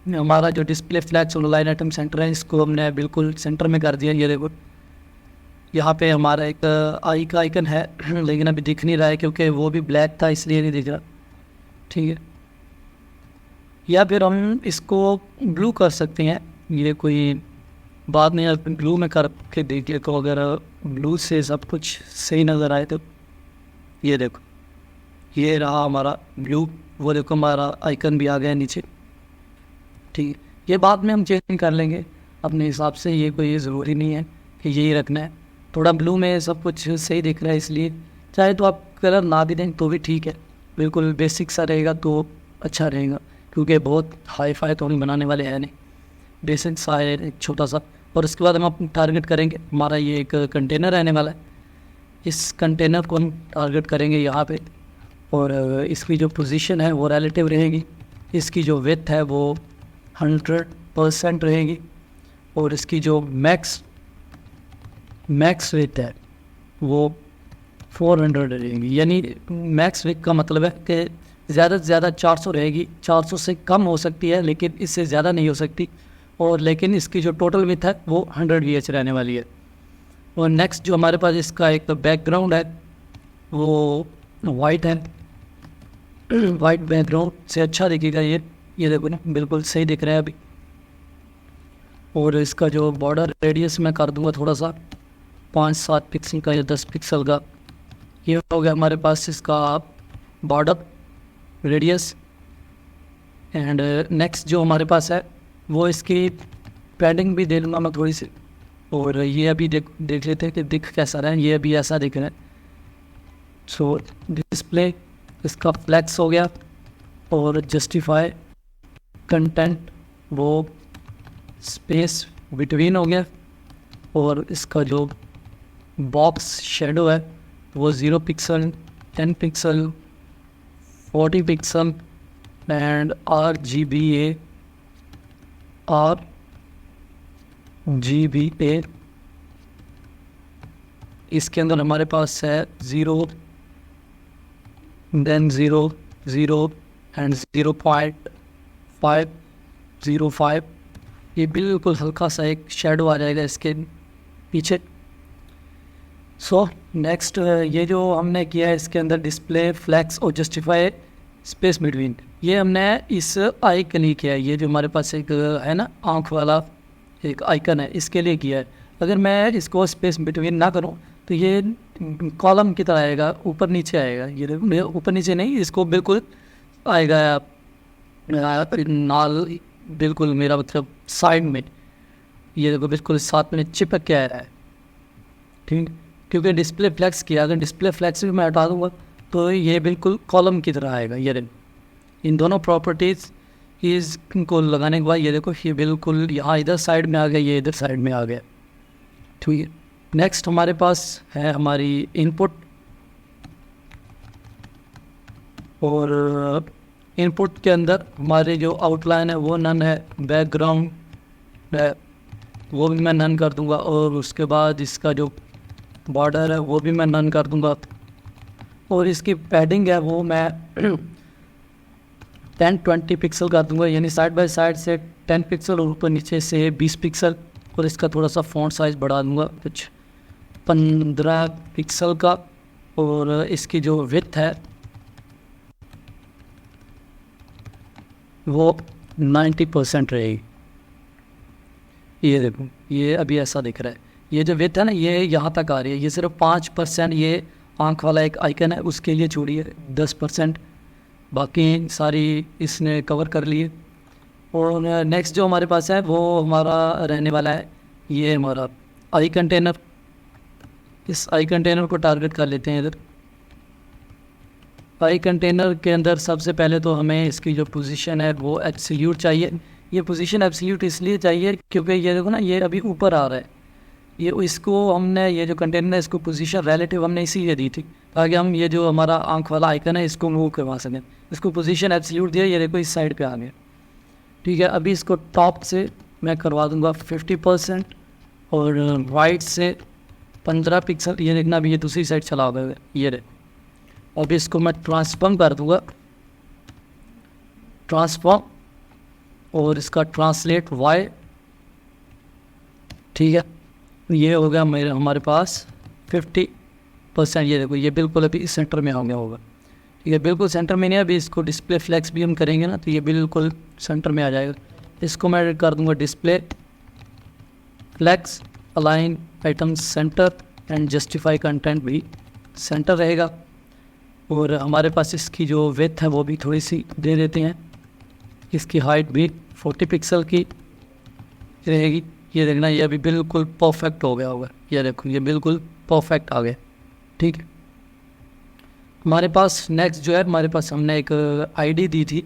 हमारा जो डिस्प्ले फ्लैक्स और लाइन आइटम सेंटर है इसको हमने बिल्कुल सेंटर में कर दिया। ये देखो यहाँ पे हमारा एक आई का आइकन है, लेकिन अभी दिख नहीं रहा है क्योंकि वो भी ब्लैक था इसलिए नहीं दिख रहा। ठीक है, या फिर हम इसको ब्लू कर सकते हैं, ये कोई बात नहीं है। ब्लू में करके देखिए तो अगर ब्लू से सब कुछ सही नज़र आए तो ये देखो ये रहा हमारा ब्लू, वो देखो हमारा आइकन भी आ गया नीचे। ठीक है, ये बाद में हम चेंज कर लेंगे अपने हिसाब से, ये कोई ज़रूरी नहीं है कि यही रखना है। थोड़ा ब्लू में सब कुछ सही दिख रहा है इसलिए, चाहे तो आप कलर ना भी दें तो भी ठीक है, बिल्कुल बेसिक सा रहेगा तो अच्छा रहेगा, क्योंकि बहुत हाई फाई तो हम बनाने वाले हैं नहीं, बेसिक सा है एक छोटा सा। और उसके बाद हम टारगेट करेंगे, हमारा ये एक कंटेनर रहने वाला है, इस कंटेनर को हम टारगेट करेंगे यहाँ पे, और इसकी जो पोजीशन है वो रिलेटिव रहेगी, इसकी जो विड्थ है वो 100% रहेगी, और इसकी जो मैक्स विड्थ है वो 400 रहेगी। यानी मैक्स विड्थ का मतलब है कि ज़्यादा से ज़्यादा 400 रहेगी, 400 से कम हो सकती है लेकिन इससे ज़्यादा नहीं हो सकती। और लेकिन इसकी जो टोटल विड्थ है वो 100 VH रहने वाली है। और नेक्स्ट जो हमारे पास इसका एक बैकग्राउंड है वो वाइट है, वाइट बैकग्राउंड से अच्छा दिखेगा ये देखो ना, बिल्कुल सही दिख रहा है अभी। और इसका जो बॉर्डर रेडियस मैं कर दूंगा थोड़ा सा 5-7 पिक्सल का या 10 पिक्सल का। ये हो गया हमारे पास इसका बॉर्डर रेडियस। एंड नेक्स्ट जो हमारे पास है वो इसकी पैडिंग भी दे लूँगा मैं थोड़ी सी, और ये अभी देख लेते हैं कि दिख कैसा रहा है। ये अभी ऐसा दिख रहा है। सो डिस्प्ले इसका फ्लैक्स हो गया, और जस्टिफाई कंटेंट वो स्पेस बिटवीन हो गया, और इसका जो बॉक्स शेडो है वो 0 pixel, 10 pixel, 40 pixel and RGBA इसके अंदर हमारे पास है 0, देन 0, 0 एंड 0.505। ये बिल्कुल हल्का सा एक शेडो आ जाएगा इसके पीछे। सो नेक्स्ट ये जो हमने किया है इसके अंदर डिस्प्ले फ्लैक्स और जस्टिफाई स्पेस बिटवीन, ये हमने इस आइकन ही किया है। ये जो हमारे पास एक है ना आँख वाला एक आइकन है, इसके लिए किया है। अगर मैं इसको स्पेस बिटवीन ना करूं तो ये कॉलम की तरह आएगा, ऊपर नीचे आएगा। ये ऊपर नीचे नहीं, इसको बिल्कुल आएगा नाल, बिल्कुल मेरा मतलब साइड में, ये देखो बिल्कुल साथ में चिपक के आ रहा है। ठीक, क्योंकि डिस्प्ले फ्लैक्स किया, अगर डिस्प्ले फ्लैक्स भी मैं हटा दूँगा तो ये बिल्कुल कॉलम की तरह आएगा। ये इन दोनों प्रॉपर्टीज़ को लगाने के बाद ये देखो ये बिल्कुल यहाँ इधर साइड में आ गया, ये इधर साइड में आ गया। ठीक है, नेक्स्ट हमारे पास है हमारी इनपुट, और इनपुट के अंदर हमारे जो आउटलाइन है वो नन है, बैकग्राउंड है वो भी मैं नन कर दूंगा, और उसके बाद इसका जो बॉर्डर है वो भी मैं नन कर दूंगा। और इसकी पैडिंग है वो मैं 10-20 पिक्सल कर दूंगा, यानी साइड बाय साइड से 10 पिक्सल और ऊपर नीचे से 20 पिक्सल। और इसका थोड़ा सा फ़ॉन्ट साइज़ बढ़ा दूंगा कुछ 15 पिक्सल का। और इसकी जो विड्थ है वो 90% रहेगी। ये देखो, ये अभी ऐसा दिख रहा है। ये जो विड्थ है ना, ये यहाँ तक आ रही है। ये सिर्फ 5% ये आँख वाला एक आइकन है उसके लिए छोड़िए, 10%, बाकी सारी इसने कवर कर लिए। और नेक्स्ट जो हमारे पास है वो हमारा रहने वाला है ये हमारा आई कंटेनर। इस आई कंटेनर को टारगेट कर लेते हैं इधर। आई कंटेनर के अंदर सबसे पहले तो हमें इसकी जो पोजीशन है वो एब्सोल्यूट चाहिए। ये पोजीशन एब्सोल्यूट इसलिए चाहिए क्योंकि ये देखो ना, ये अभी ऊपर आ रहा है। ये इसको हमने, ये जो कंटेनर है इसको पोजीशन रिलेटिव हमने इसीलिए दी थी ताकि हम ये जो हमारा आँख वाला आइकन है इसको मूव करवा सकें। इसको पोजीशन एब्सोल्यूट दिया, ये देखो इस साइड पे आ गया। ठीक है, अभी इसको टॉप से मैं करवा दूंगा 50% और राइट से 15 पिक्सल। ये देखना, अभी ये दूसरी साइड चला गया, ये देखो। अभी इसको मैं ट्रांसफॉर्म कर दूंगा, ट्रांसफॉर्म, और इसका ट्रांसलेट वाई। ठीक है, ये हो गया हमारे पास 50%। ये देखो, ये बिल्कुल अभी सेंटर में आ गया होगा। ठीक है, बिल्कुल सेंटर में नहीं है। अभी इसको डिस्प्ले फ्लेक्स भी हम करेंगे ना तो ये बिल्कुल सेंटर में आ जाएगा। इसको मैं कर दूंगा display flex, align item centre and justify content भी सेंटर रहेगा। और हमारे पास इसकी जो विड्थ है वो भी थोड़ी सी दे देते हैं। इसकी हाइट भी 40 पिक्सल की रहेगी। ये देखना, ये अभी बिल्कुल परफेक्ट हो गया होगा। ये देखो, ये बिल्कुल परफेक्ट आ गया। ठीक है, हमारे पास नेक्स्ट जो है, हमारे पास हमने एक आईडी दी थी।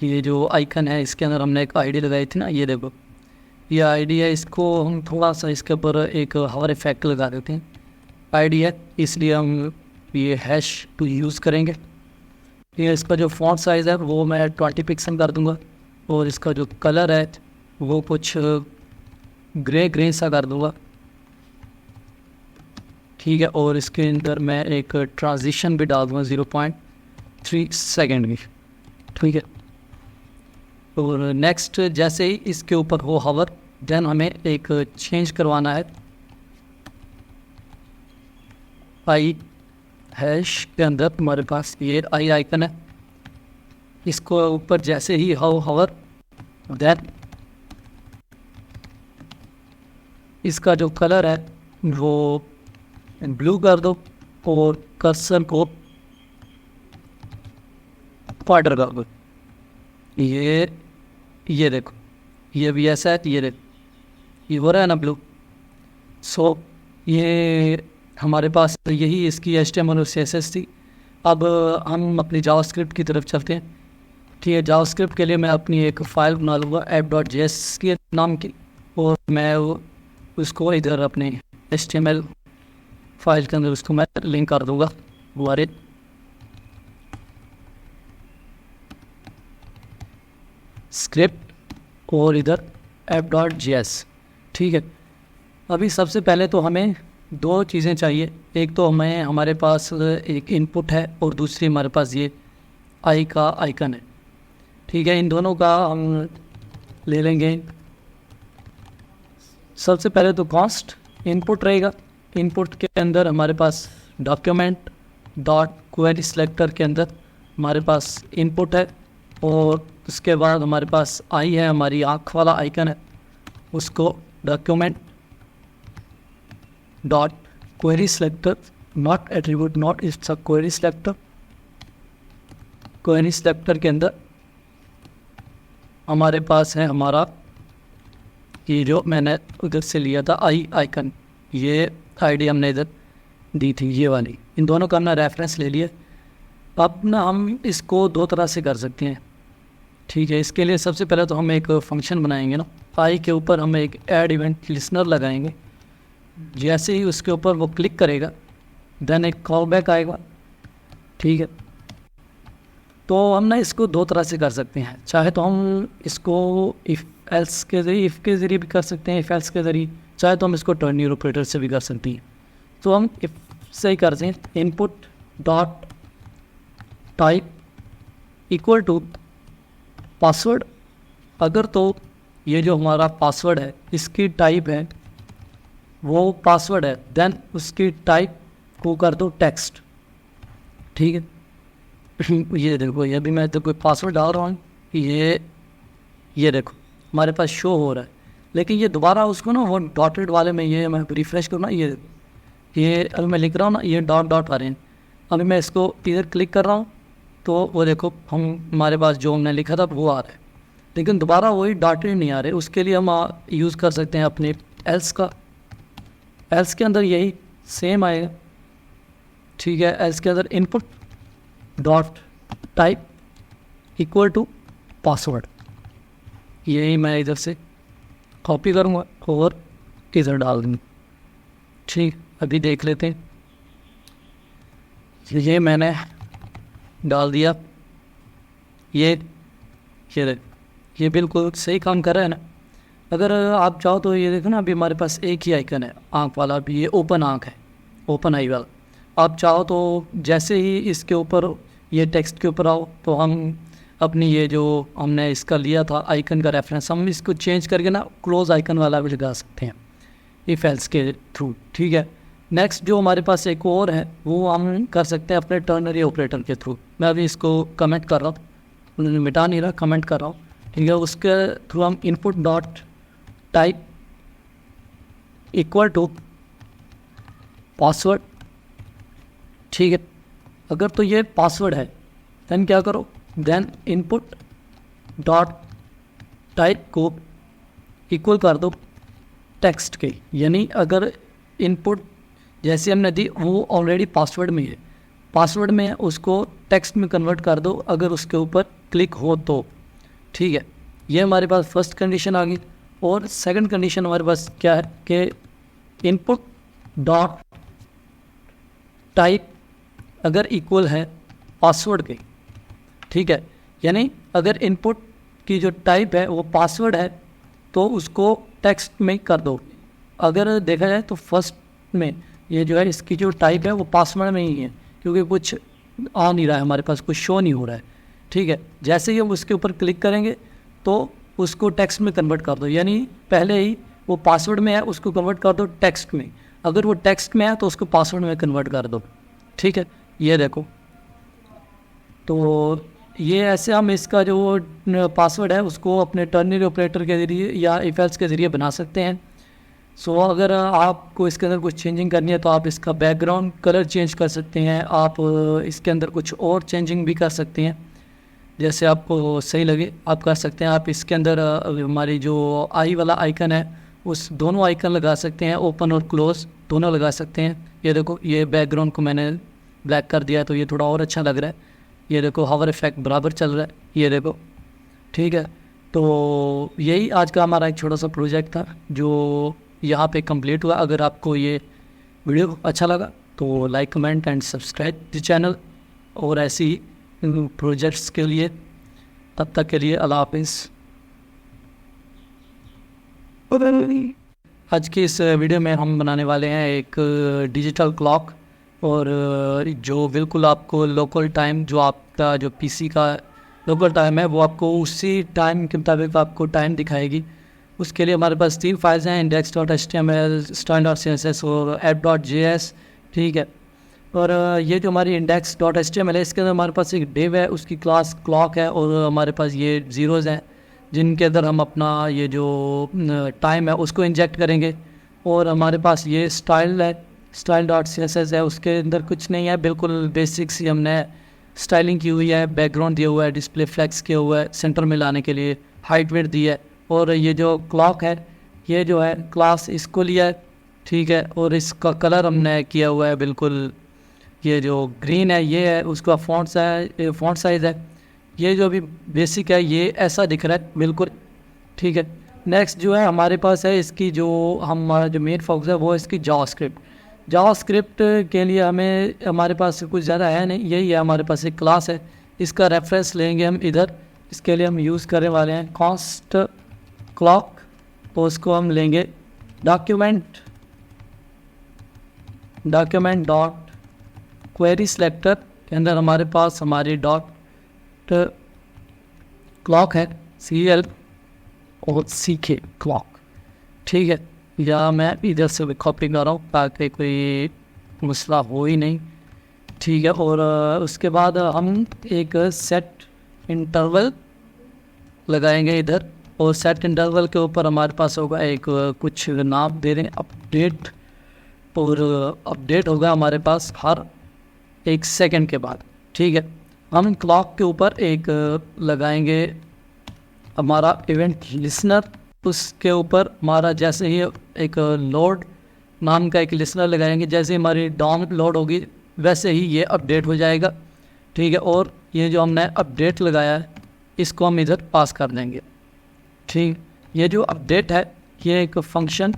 ये जो आइकन है इसके अंदर हमने एक आईडी लगाई थी ना, ये देखो ये आईडी है। इसको हम थोड़ा सा इसके ऊपर एक हवर इफेक्ट लगा देते हैं। आईडी है इसलिए हम ये हैश टू यूज़ करेंगे। ये इसका जो फॉन्ट साइज़ है वो मैं 20 पिक्सल कर दूंगा। और इसका जो कलर है वो कुछ ग्रे सा कर दूंगा। ठीक है, और इसके अंदर मैं एक ट्रांजिशन भी डाल दूँगा 0.3 सेकेंड की। ठीक है, और नेक्स्ट जैसे ही इसके ऊपर हो हवर, देन हमें एक चेंज करवाना है। आई हैश के अंदर हमारे पास ये आई आइकन है, इसको ऊपर जैसे ही हो हवर, देन इसका जो कलर है वो ब्लू कर दो और कर्सर को बॉर्डर कर दो। ये देखो, ये भी ऐसा है। ये देखो, ये हो रहा है ना ब्लू। सो ये हमारे पास यही इसकी HTML और CSS थी। अब हम अपनी जावास्क्रिप्ट की तरफ चलते हैं। ठीक है, जावास्क्रिप्ट के लिए मैं अपनी एक फ़ाइल बना लूँगा app.js के नाम की, और मैं उसको इधर अपने HTML फाइल के अंदर उसको मैं लिंक कर दूँगा हमारे स्क्रिप्ट और इधर app.js। ठीक है, अभी सबसे पहले तो हमें दो चीज़ें चाहिए। एक तो हमें, हमारे पास एक इनपुट है और दूसरी हमारे पास ये आई का आइकन है। ठीक है, इन दोनों का हम ले लेंगे। सबसे पहले तो कॉस्ट इनपुट रहेगा। इनपुट के अंदर हमारे पास डॉक्यूमेंट डॉट क्वेरी सिलेक्टर के अंदर हमारे पास इनपुट है, और उसके बाद हमारे पास आई है, हमारी आँख वाला आइकन है। उसको document dot query selector, not attribute, not it's a query selector. Query selector के अंदर हमारे पास है हमारा ये जो मैंने उधर से लिया था आई आइकन, ये आईडी हमने इधर दी थी, ये वाली। इन दोनों का हमने रेफरेंस ले लिया। अब ना हम इसको दो तरह से कर सकते हैं। ठीक है, इसके लिए सबसे पहले तो हम एक फंक्शन बनाएंगे ना, आई के ऊपर हम एक ऐड इवेंट लिसनर लगाएंगे। जैसे ही उसके ऊपर वो क्लिक करेगा, देन एक कॉल बैक आएगा। ठीक है, तो हम ना इसको दो तरह से कर सकते हैं। चाहे तो हम इसको इफ़ एल्स के ज़रिए, इफ़ के ज़रिए भी कर सकते हैं, इफ़ एल्स के ज़रिए, चाहे तो हम इसको टर्नियर ऑपरेटर से भी कर सकते हैं। तो हम इफ़ से ही करते हैं, input dot type equal to password. अगर तो ये जो हमारा पासवर्ड है इसकी टाइप है वो पासवर्ड है, देन उसकी टाइप को कर दो टेक्स्ट। ठीक है ये देखो, ये भी मैं तो कोई पासवर्ड डाल रहा हूँ, ये देखो हमारे पास शो हो रहा है, लेकिन ये दोबारा उसको ना वो डॉटेड वाले में, ये मैं रिफ़्रेश करूँ ना, ये अभी मैं लिख रहा हूँ ना, ये डॉट डॉट आ रहे हैं। अभी मैं इसको इधर क्लिक कर रहा हूँ तो वो देखो हमारे पास जो हमने लिखा था वो आ रहा है, लेकिन दोबारा वही डॉटेड नहीं आ रहे। उसके लिए हम यूज़ कर सकते हैं अपने एल्स का। एल्स के अंदर यही सेम आएगा। ठीक है, एल्स के अंदर input dot type equal to password. यही मैं इधर से कॉपी करूँगा और इधर डाल दूँगा। ठीक, अभी देख लेते हैं। ये मैंने डाल दिया, ये बिल्कुल सही काम कर रहा है ना। अगर आप चाहो तो ये देखो ना, अभी हमारे पास एक ही आइकन है आँख वाला, अभी ये ओपन आँख है, ओपन आई वाला। आप चाहो तो जैसे ही इसके ऊपर ये टेक्स्ट के ऊपर आओ तो हम अपनी ये जो हमने इसका लिया था आइकन का रेफरेंस, हम इसको चेंज करके ना क्लोज आइकन वाला भी लगा सकते हैं इफ एल्स के थ्रू। ठीक है, नेक्स्ट जो हमारे पास एक और है वो हम कर सकते हैं अपने टर्नरी ऑपरेटर के थ्रू। मैं अभी इसको कमेंट कर रहा हूँ, मिटा नहीं रहा, कमेंट कर रहा हूँ। ठीक है, उसके थ्रू हम input dot type equal to password. ठीक है, अगर तो ये पासवर्ड है देन क्या करो, देन इनपुट डॉट टाइप को इक्वल कर दो टेक्स्ट के। यानी अगर इनपुट जैसे हमने दी वो ऑलरेडी पासवर्ड में है, पासवर्ड में है, उसको टेक्स्ट में कन्वर्ट कर दो अगर उसके ऊपर क्लिक हो तो। ठीक है, ये हमारे पास फर्स्ट कंडीशन आ गई। और सेकंड कंडीशन हमारे पास क्या है कि इनपुट डॉट टाइप अगर इक्वल है पासवर्ड के। ठीक है, यानी अगर इनपुट की जो टाइप है वो पासवर्ड है तो उसको टेक्स्ट में कर दो। अगर देखा जाए तो फर्स्ट में ये जो है इसकी जो टाइप है वो पासवर्ड में ही है, क्योंकि कुछ आ नहीं रहा है हमारे पास, कुछ शो नहीं हो रहा है। ठीक है, जैसे ही हम उसके ऊपर क्लिक करेंगे तो उसको टेक्स्ट में कन्वर्ट कर दो। यानी पहले ही वो पासवर्ड में है उसको कन्वर्ट कर दो टेक्स्ट में, अगर वो टेक्स्ट में है तो उसको पासवर्ड में कन्वर्ट कर दो। ठीक है, ये देखो, तो ये ऐसे हम इसका जो पासवर्ड है उसको अपने टर्नरी ऑपरेटर के ज़रिए या इफ एल्स के ज़रिए बना सकते हैं। सो अगर आपको इसके अंदर कुछ चेंजिंग करनी है तो आप इसका बैकग्राउंड कलर चेंज कर सकते हैं, आप इसके अंदर कुछ और चेंजिंग भी कर सकते हैं, जैसे आपको सही लगे आप कर सकते हैं। आप इसके अंदर हमारी जो आई वाला आइकन है उस दोनों आइकन लगा सकते हैं, ओपन और क्लोज दोनों लगा सकते हैं। ये देखो, ये बैकग्राउंड को मैंने ब्लैक कर दिया तो ये थोड़ा और अच्छा लग रहा है। ये देखो हावर इफेक्ट बराबर चल रहा है, ये देखो। ठीक है, तो यही आज का हमारा एक छोटा सा प्रोजेक्ट था जो यहाँ पे कंप्लीट हुआ। अगर आपको ये वीडियो अच्छा लगा तो like comment and subscribe the channel, और ऐसी प्रोजेक्ट्स के लिए तब तक के लिए अल्लाह हाफिज़। आज की इस वीडियो में हम बनाने वाले हैं एक डिजिटल क्लॉक, और जो बिल्कुल आपको लोकल टाइम, जो आपका जो पीसी का लोकल टाइम है वो आपको उसी टाइम के मुताबिक आपको टाइम दिखाएगी। उसके लिए हमारे पास 3 फाइल्स हैं, index.html, style.css और app.js। ठीक है, और ये जो हमारी index.html है इसके अंदर हमारे पास एक div है, उसकी क्लास क्लॉक है, और हमारे पास ये ज़ीरोज़ हैं जिनके अंदर हम अपना ये जो टाइम है उसको इंजेक्ट करेंगे। और हमारे पास ये स्टाइल है, style.css है, उसके अंदर कुछ नहीं है, बिल्कुल बेसिक सी हमने स्टाइलिंग की हुई है, बैकग्राउंड दिया हुआ है, डिस्प्ले फ्लेक्स किया हुआ है, सेंटर में लाने के लिए हाइट वेट दी है। और ये जो क्लॉक है ये जो है क्लास इसको लिया है। ठीक है, और इसका कलर हमने किया हुआ है बिल्कुल, ये जो ग्रीन है ये है, उसका फ़ॉन्ट साइज़ है, ये जो भी बेसिक है ये ऐसा दिख रहा है बिल्कुल। ठीक है, नेक्स्ट जो है हमारे पास है इसकी जो हमारा जो मेन फोकस है वो है इसकी जावास्क्रिप्ट के लिए हमें हमारे पास कुछ ज़्यादा है नहीं, यही है हमारे पास एक क्लास है, इसका रेफरेंस लेंगे हम इधर। इसके लिए हम यूज़ करने वाले हैं कॉन्स्ट क्लॉक, तो उसको हम लेंगे डॉक्यूमेंट डॉट क्वेरी सिलेक्टर के अंदर हमारे पास हमारी डॉट क्लॉक है, CL और CK क्लॉक, ठीक है। या मैं इधर से भी कॉपी कर रहा हूँ ताकि कोई मसला हो ही नहीं, ठीक है। और उसके बाद हम एक सेट इंटरवल लगाएंगे इधर, और सेट इंटरवल के ऊपर हमारे पास होगा एक कुछ नाम दे रहे हैं अपडेट, और अपडेट होगा हमारे पास हर 1 सेकंड के बाद, ठीक है। हम क्लॉक के ऊपर एक लगाएंगे हमारा इवेंट लिसनर, उसके ऊपर हमारा जैसे ही एक लोड नाम का एक लिसनर लगाएंगे, जैसे ही हमारी डाउन लोड होगी वैसे ही ये अपडेट हो जाएगा, ठीक है। और ये जो हमने अपडेट लगाया है इसको हम इधर पास कर देंगे, ठीक। ये जो अपडेट है ये एक फंक्शन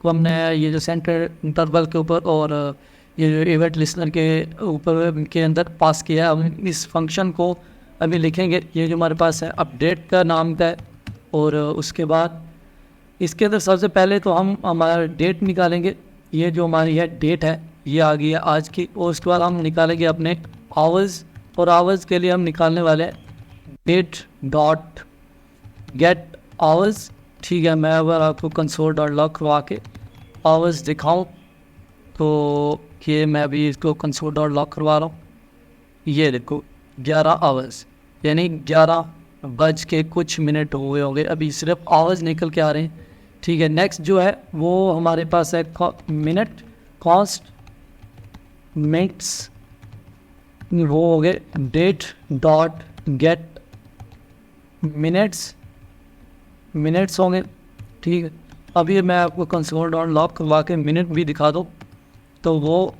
को हमने ये जो सेंटर इंटरवल के ऊपर और ये जो इवेंट लिसनर के ऊपर के अंदर पास किया है। हम इस फंक्शन को अभी लिखेंगे, ये जो हमारे पास है अपडेट का नाम का है। और उसके बाद इसके अंदर सबसे पहले तो हम हमारा डेट निकालेंगे, ये जो हमारी है डेट है ये आ गई है आज की। और उसके बाद हम निकालेंगे अपने आवर्स, और आवर्स के लिए हम निकालने वाले हैं डेट डॉट गेट आवर्स, ठीक है। मैं अगर आपको कंसोल डॉट लॉग करवा के आवर्स दिखाऊं तो ये मैं अभी इसको कंसोल डॉट लॉग करवा रहा हूँ, ये देखो 11 आवर्स, यानी 11 बज के कुछ मिनट हुए होंगे, अभी सिर्फ आवर्स निकल के आ रहे हैं, ठीक है। नेक्स्ट जो है वो हमारे पास है मिनट, कॉस्ट मिनट्स, वो हो गए date dot get minutes, minutes होंगे, ठीक है। अभी मैं आपको कंसोल डॉट लॉग करवा के मिनट भी दिखा दूँ तो वो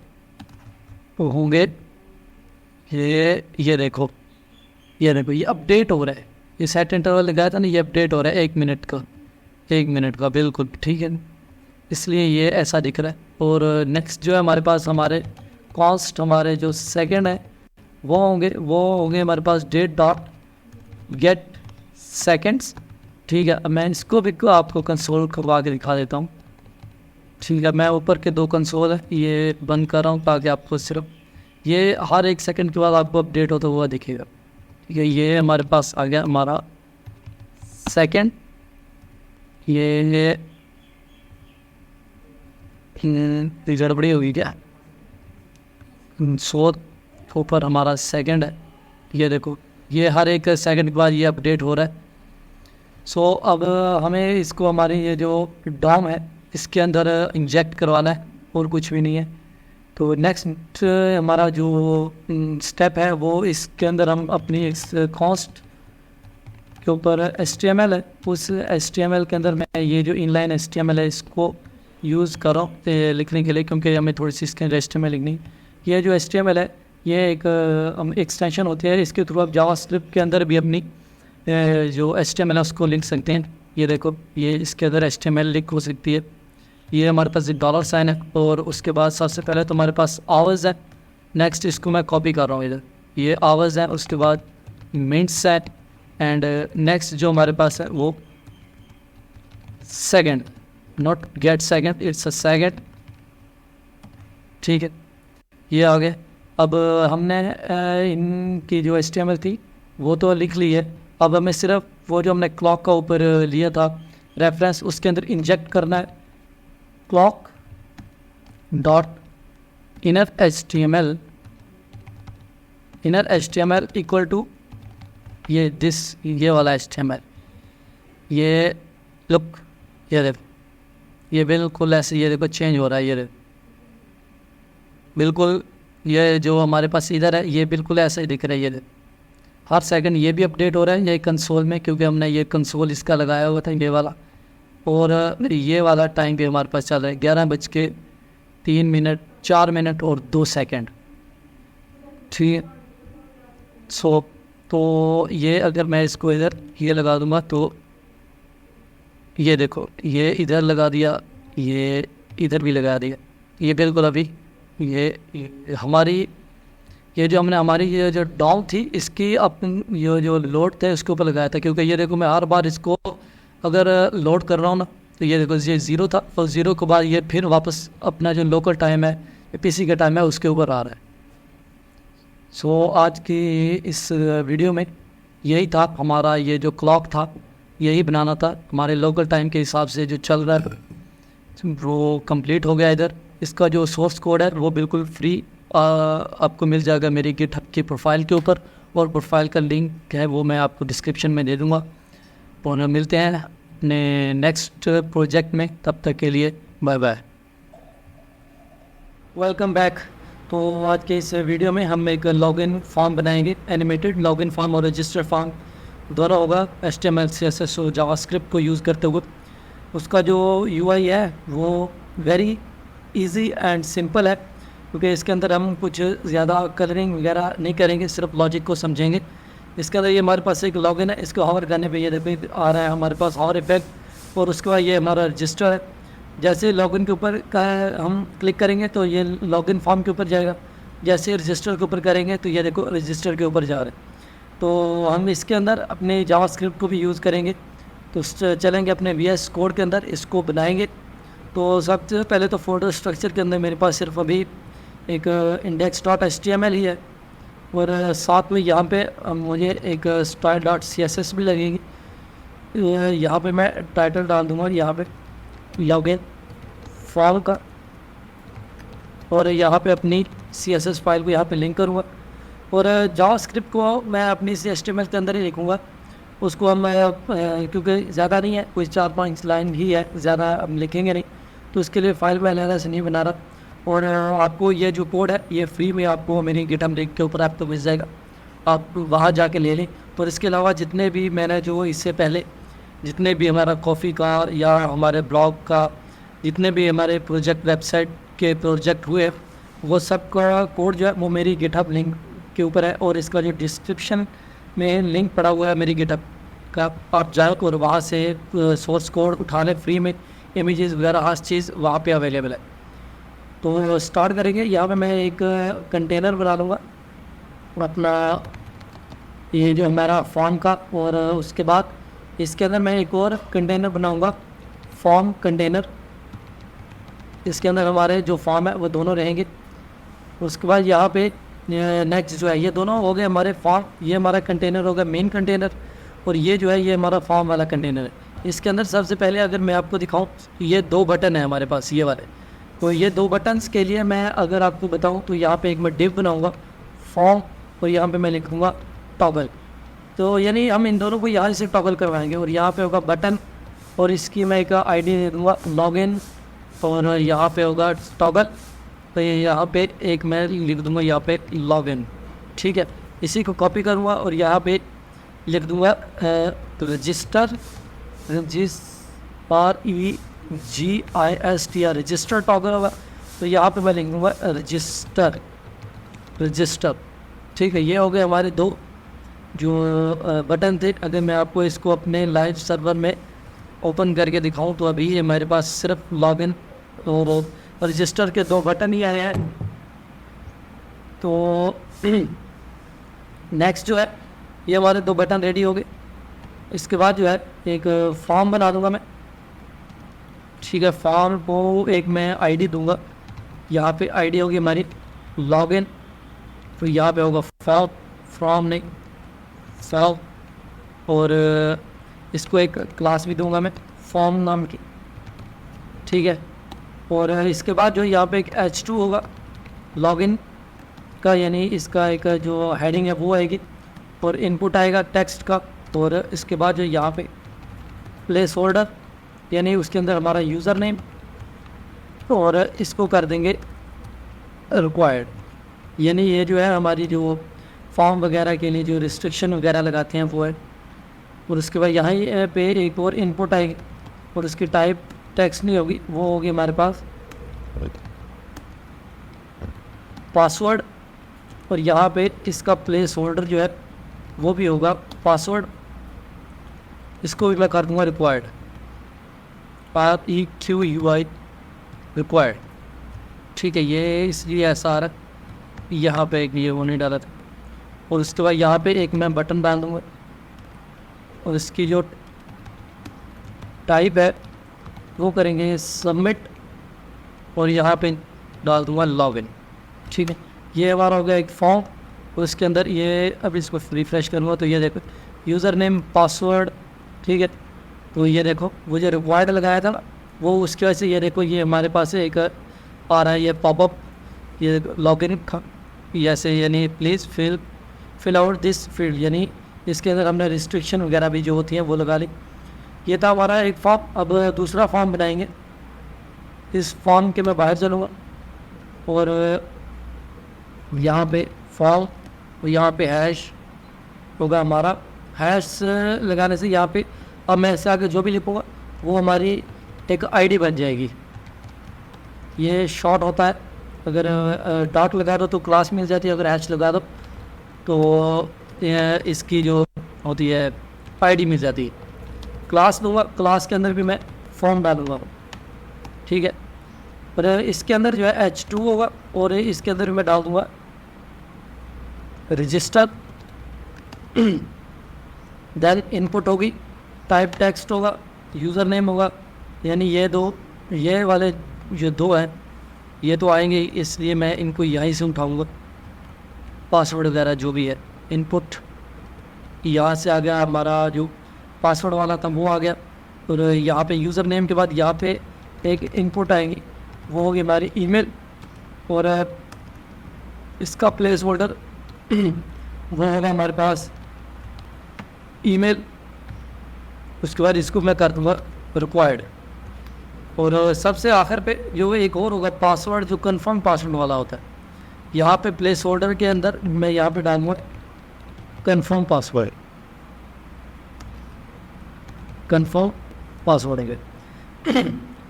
होंगे ये देखो, ये देखो ये अपडेट हो रहा है, ये सेट इंटरवल लगाया था ना, ये अपडेट हो रहा है 1 मिनट का, 1 मिनट का, बिल्कुल ठीक है, इसलिए ये ऐसा दिख रहा है। और नेक्स्ट जो है हमारे पास हमारे कॉस्ट, हमारे जो सेकंड है वो होंगे हमारे पास डेट डॉट गेट सेकंड्स, ठीक है। अब मैं इसको भी आपको कंसोल करवा के दिखा देता हूँ, ठीक है। मैं ऊपर के 2 कंसोल है ये बंद कर रहा हूँ ताकि आपको सिर्फ ये हर 1 सेकंड के बाद आपको अपडेट होता हुआ दिखेगा, ठीक है। ये हमारे पास आ गया हमारा सेकंड, ये गड़बड़ी होगी क्या, 100 ऊपर हमारा सेकंड है, ये देखो ये हर 1 सेकंड के बाद ये अपडेट हो रहा है। सो अब हमें इसको हमारी ये जो डॉम है इसके अंदर इंजेक्ट करवाना है और कुछ भी नहीं है। तो नेक्स्ट हमारा जो स्टेप है वो इसके अंदर हम अपनी इस कॉस्ट के ऊपर HTML है, उस HTML के अंदर मैं ये जो इनलाइन HTML है इसको यूज़ कर रहा हूँ लिखने के लिए, क्योंकि हमें थोड़ी सी इसके अंदर HTML लिखनी। ये जो HTML है ये एक एक्सटेंशन होती है, इसके थ्रू आप जावास्क्रिप्ट के अंदर भी अपनी जो HTML है उसको लिख सकते हैं। ये देखो ये इसके अंदर HTML लिख हो सकती है। ये हमारे पास डॉलर साइन है, और उसके बाद सबसे पहले तो हमारे पास आवर्स है। नेक्स्ट इसको मैं कॉपी कर रहा हूँ इधर, ये आवर्स है, उसके बाद मिनट्स है, एंड नेक्स्ट जो हमारे पास है वो second, not gate second, it's a second, ठीक है। ये आ गए। अब हमने इनकी जो HTML थी वो तो लिख ली है, अब हमें सिर्फ वो जो हमने क्लॉक का ऊपर लिया था रेफरेंस उसके अंदर इंजेक्ट करना है clock dot inner HTML equal to ये वाला HTML, ये लुक, ये देखो ये बिल्कुल ऐसे, ये देखो चेंज हो रहा है, ये देखो बिल्कुल ये जो हमारे पास इधर है ये बिल्कुल ऐसा ही दिख रहा है, ये देखो हर सेकंड ये भी अपडेट हो रहा है ये कंसोल में, क्योंकि हमने ये कंसोल इसका लगाया हुआ था ये वाला। और ये वाला टाइम भी हमारे पास चल रहा है 11:03 4 मिनट और 2 सेकंड, ठीक है। सो तो ये अगर मैं इसको इधर ये लगा दूंगा तो ये देखो ये इधर लगा दिया, ये इधर भी लगा दिया, ये बिल्कुल अभी ये हमारी ये जो हमने हमारी ये जो डॉम थी इसकी अपन ये जो लोड थे उसके ऊपर लगाया था, क्योंकि ये देखो मैं हर बार इसको अगर लोड कर रहा हूँ ना तो ये देखो ये 0 था, और 0 के बाद ये फिर वापस अपना जो लोकल टाइम है पीसी का टाइम है उसके ऊपर आ रहा है, सो आज की इस वीडियो में यही था हमारा, ये जो क्लॉक था यही बनाना था हमारे लोकल टाइम के हिसाब से जो चल रहा है वो कंप्लीट हो गया। इधर इसका जो सोर्स कोड है वो बिल्कुल फ्री आपको मिल जाएगा मेरी गिटहब की प्रोफाइल के ऊपर, और प्रोफाइल का लिंक है वो मैं आपको डिस्क्रिप्शन में दे दूँगा। और मिलते हैं अपने नेक्स्ट प्रोजेक्ट में, तब तक के लिए बाय बाय। Welcome back. तो आज के इस वीडियो में हम एक लॉगिन फॉर्म बनाएंगे, एनिमेटेड लॉगिन फॉर्म और रजिस्टर फॉर्म दोनों होगा HTML CSS और जावास्क्रिप्ट को यूज़ करते हुए। उसका जो UI है वो वेरी इजी एंड सिंपल है, क्योंकि इसके अंदर हम कुछ ज़्यादा कलरिंग वगैरह नहीं करेंगे, सिर्फ लॉजिक को समझेंगे। इसके अंदर ये हमारे पास एक लॉगिन है, इसको हॉवर करने पे ये देखो आ रहा है हमारे पास हॉवर इफेक्ट, और उसके बाद ये हमारा रजिस्टर है। जैसे लॉगिन के ऊपर का हम क्लिक करेंगे तो ये लॉगिन फॉर्म के ऊपर जाएगा, जैसे रजिस्टर के ऊपर करेंगे तो ये देखो रजिस्टर के ऊपर जा रहे हैं। तो हम इसके अंदर अपने जावास्क्रिप्ट को भी यूज़ करेंगे। तो चलेंगे अपने VS कोड के अंदर, इसको बनाएंगे। तो सबसे पहले तो फोल्डर स्ट्रक्चर के अंदर मेरे पास सिर्फ अभी एक index.html ही है, और साथ में यहाँ पे मुझे एक style.css भी लगेगी। यहाँ पे मैं टाइटल डाल दूँगा और यहाँ पे लॉगिन फॉर्म का, और यहाँ पे अपनी CSS फाइल को यहाँ पे लिंक करूँगा, और जावास्क्रिप्ट को मैं अपनी HTML के अंदर ही लिखूँगा। उसको हम क्योंकि ज़्यादा नहीं है, कोई 4-5 लाइन ही है, ज़्यादा हम लिखेंगे नहीं, तो इसके लिए फ़ाइल मैं अलग से नहीं बना रहा। और आपको ये जो कोड है ये फ्री में आपको मेरी गिटहब लिंक के ऊपर आपको मिल जाएगा, आप वहाँ जाके ले लें। और इसके अलावा जितने भी मैंने जो इससे पहले जितने भी हमारा कॉफ़ी का या हमारे ब्लॉग का जितने भी हमारे प्रोजेक्ट वेबसाइट के प्रोजेक्ट हुए, वो सब का कोड जो है वो मेरी गिटहब लिंक के ऊपर है, और इसका जो डिस्क्रिप्शन में लिंक पड़ा हुआ है मेरी गिटहब का, आप जाओ और वहाँ से सोर्स कोड उठा लें फ्री में, इमेजेस वगैरह हर चीज़ वहाँ पे अवेलेबल है। तो स्टार्ट करेंगे। यहाँ पे मैं एक कंटेनर बना लूँगा अपना, ये जो हमारा फॉर्म का, और उसके बाद इसके अंदर मैं एक और कंटेनर बनाऊँगा, फॉर्म कंटेनर। इसके अंदर हमारे जो फॉर्म है वो दोनों रहेंगे। उसके बाद यहाँ पे नेक्स्ट जो है ये दोनों हो गए हमारे फॉर्म, ये हमारा कंटेनर होगा मेन कंटेनर, और ये जो है ये हमारा फॉर्म वाला कंटेनर है। इसके अंदर सबसे पहले अगर मैं आपको दिखाऊं, ये 2 बटन है हमारे पास ये वाले। तो ये 2 बटन्स के लिए मैं अगर आपको बताऊं तो यहाँ पे एक मैं डिव बनाऊंगा फॉर्म, और यहाँ पे मैं लिखूँगा टॉगल। तो यानी हम इन दोनों को यहाँ से टॉगल करवाएंगे, और यहाँ पे होगा बटन, और इसकी मैं एक ID दे दूँगा लॉगिन, और यहाँ पे होगा टॉगल। तो ये यहाँ पे एक मैं लिख दूँगा यहाँ पे लॉगिन, ठीक है। इसी को कॉपी करूँगा और यहाँ पे लिख दूँगा रजिस्टर, REGISTR रजिस्टर टॉगल होगा। तो यहाँ पे मैं लिख दूँगा रजिस्टर, ठीक है। ये हो गए हमारे 2 जो बटन थे। अगर मैं आपको इसको अपने लाइव सर्वर में ओपन करके दिखाऊं तो अभी ये मेरे पास सिर्फ लॉगिन और रजिस्टर के 2 बटन ही आए हैं। तो नेक्स्ट जो है ये हमारे 2 बटन रेडी हो गए। इसके बाद जो है एक फॉर्म बना दूंगा मैं, ठीक है। फॉर्म को एक मैं ID दूंगा, यहाँ पे ID होगी हमारी लॉगिन, तो यहाँ पे होगा फ्रॉम नहीं फॉर्म, और इसको एक क्लास भी दूंगा मैं फॉर्म नाम की, ठीक है। और इसके बाद जो यहाँ पे एक H2 होगा लॉगिन का, यानी इसका एक जो हेडिंग है वो आएगी, और इनपुट आएगा टेक्स्ट का। और इसके बाद जो यहाँ पे प्लेस होल्डर, यानी उसके अंदर हमारा यूज़र नेम, और इसको कर देंगे रिक्वायर्ड, यानी ये जो है हमारी जो फॉर्म वगैरह के लिए जो रिस्ट्रिक्शन वगैरह लगाते हैं वो है। और उसके बाद यहाँ पे एक और इनपुट आएगी, और उसकी टाइप टेक्स्ट नहीं होगी, वो होगी हमारे पास पासवर्ड, और यहाँ पे इसका प्लेस होल्डर जो है वो भी होगा पासवर्ड। इसको भी मैं कर दूँगा रिक्वायर्ड, REQUI रिक्वायर्ड, ठीक है। ये इसलिए ऐसा आ रहा है, यहाँ पे एक ये वो नहीं डाला था। और उसके बाद यहाँ पे एक मैं बटन डाल दूँगा, और इसकी जो टाइप है वो करेंगे सबमिट, और यहाँ पे डाल दूँगा लॉगिन, ठीक है। ये हमारा हो गया एक फॉर्म, उसके अंदर ये अब इसको रिफ़्रेश करूँगा तो ये देखो यूज़र नेम पासवर्ड, ठीक है। तो ये देखो वो जो रिक्वायर्ड लगाया था ना, वो उसकी वजह से ये देखो ये हमारे पास एक आ रहा है ये पॉपअप, ये लॉगिन ऐसे, यानी please fill out this field, यानी इसके अंदर हमने रिस्ट्रिक्शन वगैरह भी जो होती हैं वो लगा ली। ये था हमारा एक फॉर्म। अब दूसरा फॉर्म बनाएंगे। इस फॉर्म के मैं बाहर चलूँगा और यहाँ पे फॉर्म, यहाँ पे हैश होगा हमारा। हैश लगाने से यहाँ पे अब मैं ऐसे आगे जो भी लिखूँगा वो हमारी एक आईडी बन जाएगी। ये शॉर्ट होता है, अगर डॉट लगा दो तो क्लास मिल जाती है, अगर हैश लगा दो तो इसकी जो होती है आईडी मिल जाती है। क्लास दूंगा, क्लास के अंदर भी मैं फॉर्म डालूँगा, ठीक है। पर इसके अंदर जो है H2 होगा और इसके अंदर भी मैं डाल दूँगा रजिस्टर। देन इनपुट होगी, टाइप टेक्स्ट होगा, यूज़र नेम होगा, यानी ये वाले जो दो हैं ये तो आएंगे, इसलिए मैं इनको यहीं से उठाऊँगा। पासवर्ड वगैरह जो भी है, इनपुट यहाँ से आ गया, हमारा जो पासवर्ड वाला था वो आ गया। और यहाँ पे यूज़र नेम के बाद यहाँ पे एक इनपुट आएंगी, वो होगी हमारी ईमेल। और इसका प्लेस होल्डर वो होगा हमारे पास ईमेल। उसके बाद इसको मैं कर दूँगा रिक्वायर्ड। और सबसे आखिर पे जो एक और होगा पासवर्ड, जो कंफर्म पासवर्ड वाला होता है। यहाँ पे प्लेस होल्डर के अंदर मैं यहाँ पे डालूँगा कंफर्म पासवर्ड, कंफर्म पासवर्ड है।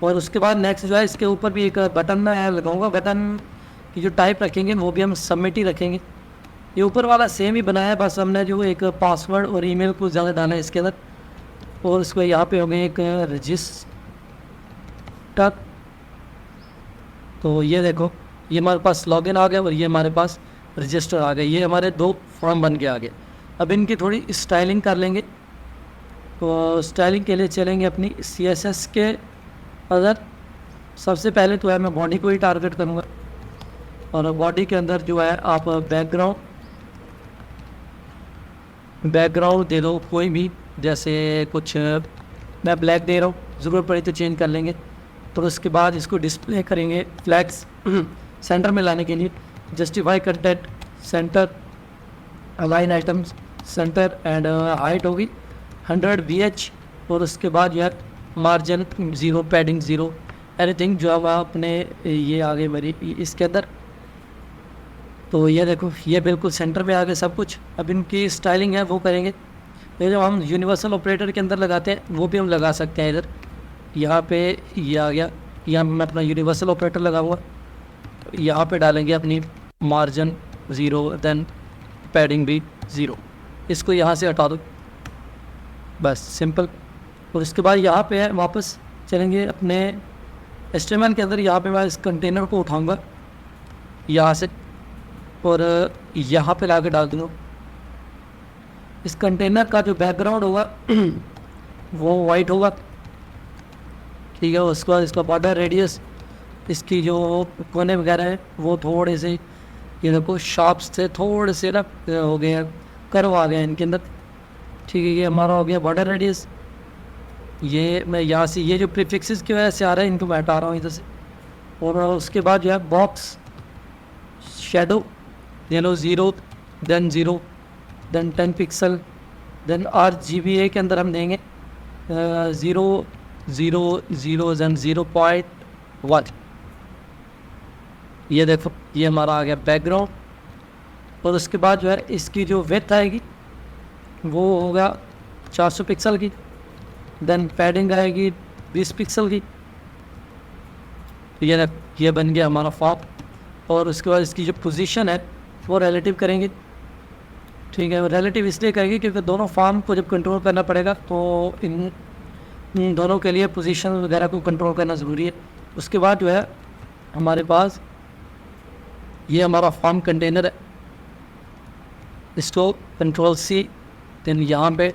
और उसके बाद नेक्स्ट जो है इसके ऊपर भी एक बटन मैं लगाऊंगा। बटन की जो टाइप रखेंगे वो भी हम सबमिट ही रखेंगे। ये ऊपर वाला सेम ही बनाया है, बस हमने जो एक पासवर्ड और ईमेल को ज़्यादा डाला है इसके अंदर। और इसको यहाँ पे हो गए एक रजिस्टर। तो ये देखो ये हमारे पास लॉगिन आ गया और ये हमारे पास रजिस्टर आ गया। ये हमारे दो फॉर्म बन के आ गए। अब इनकी थोड़ी स्टाइलिंग कर लेंगे। तो स्टाइलिंग के लिए चलेंगे अपनी CSS के अंदर। सबसे पहले तो है मैं बॉडी को ही टारगेट करूँगा और बॉडी के अंदर जो है आप बैकग्राउंड दे दो कोई भी, जैसे कुछ मैं ब्लैक दे रहा हूँ, ज़रूरत पड़ी तो चेंज कर लेंगे। तो उसके बाद इसको डिस्प्ले करेंगे फ्लैग्स सेंटर में लाने के लिए। Justify content centre, align items centre and height होगी 100 VH। और उसके बाद यार मार्जिन 0, पैडिंग 0, एनीथिंग जो अब आपने ये आगे मेरी इसके अंदर। तो ये देखो ये बिल्कुल सेंटर में आ गए सब कुछ। अब इनकी स्टाइलिंग है वो करेंगे। ये जो हम यूनिवर्सल ऑपरेटर के अंदर लगाते हैं वो भी हम लगा सकते हैं। इधर यहाँ पे ये आ गया, यहाँ मैं अपना यूनिवर्सल ऑपरेटर लगाऊंगा। यहाँ पे डालेंगे अपनी मार्जिन 0, देन पैडिंग भी 0। इसको यहाँ से हटा दो, बस सिंपल। और इसके बाद यहाँ पे है वापस चलेंगे अपने HTML के अंदर। यहाँ पे मैं इस कंटेनर को उठाऊंगा यहाँ से और यहाँ पे ला के डाल दूँगा। इस कंटेनर का जो बैकग्राउंड होगा वो वाइट होगा, ठीक है। उसके बाद इसका बॉर्डर रेडियस, इसकी जो कोने वगैरह है वो थोड़े से ये देखो शार्प्स से थोड़े से ना हो गए हैं, कर्व आ गए इनके अंदर, ठीक है। ये हमारा हो गया बॉर्डर रेडियस। ये मैं यहाँ से ये जो प्रीफिक्सेस की वजह से आ रहा है इनको मैं हटा रहा हूँ इधर से। और उसके बाद जो है box shadow yellow 0, then 0, then 10 pixel, then RGBA के अंदर हम देंगे 0, 0, 0, देन 0.1। ये देखो ये हमारा आ गया बैकग्राउंड। और उसके बाद जो है इसकी जो विड्थ आएगी वो होगा 400 पिक्सल की, देन पैडिंग आएगी 20 पिक्सल की। ये बन गया हमारा फॉर्म। और उसके बाद इसकी जो पोजीशन है वो रिलेटिव करेंगे, ठीक है। रिलेटिव इसलिए करेंगे क्योंकि दोनों फॉर्म को जब कंट्रोल करना पड़ेगा तो इन दोनों के लिए पोजीशन वगैरह को कंट्रोल करना ज़रूरी है। उसके बाद जो है हमारे पास ये हमारा फॉर्म कंटेनर है, इसको Ctrl+C, देन यहाँ पे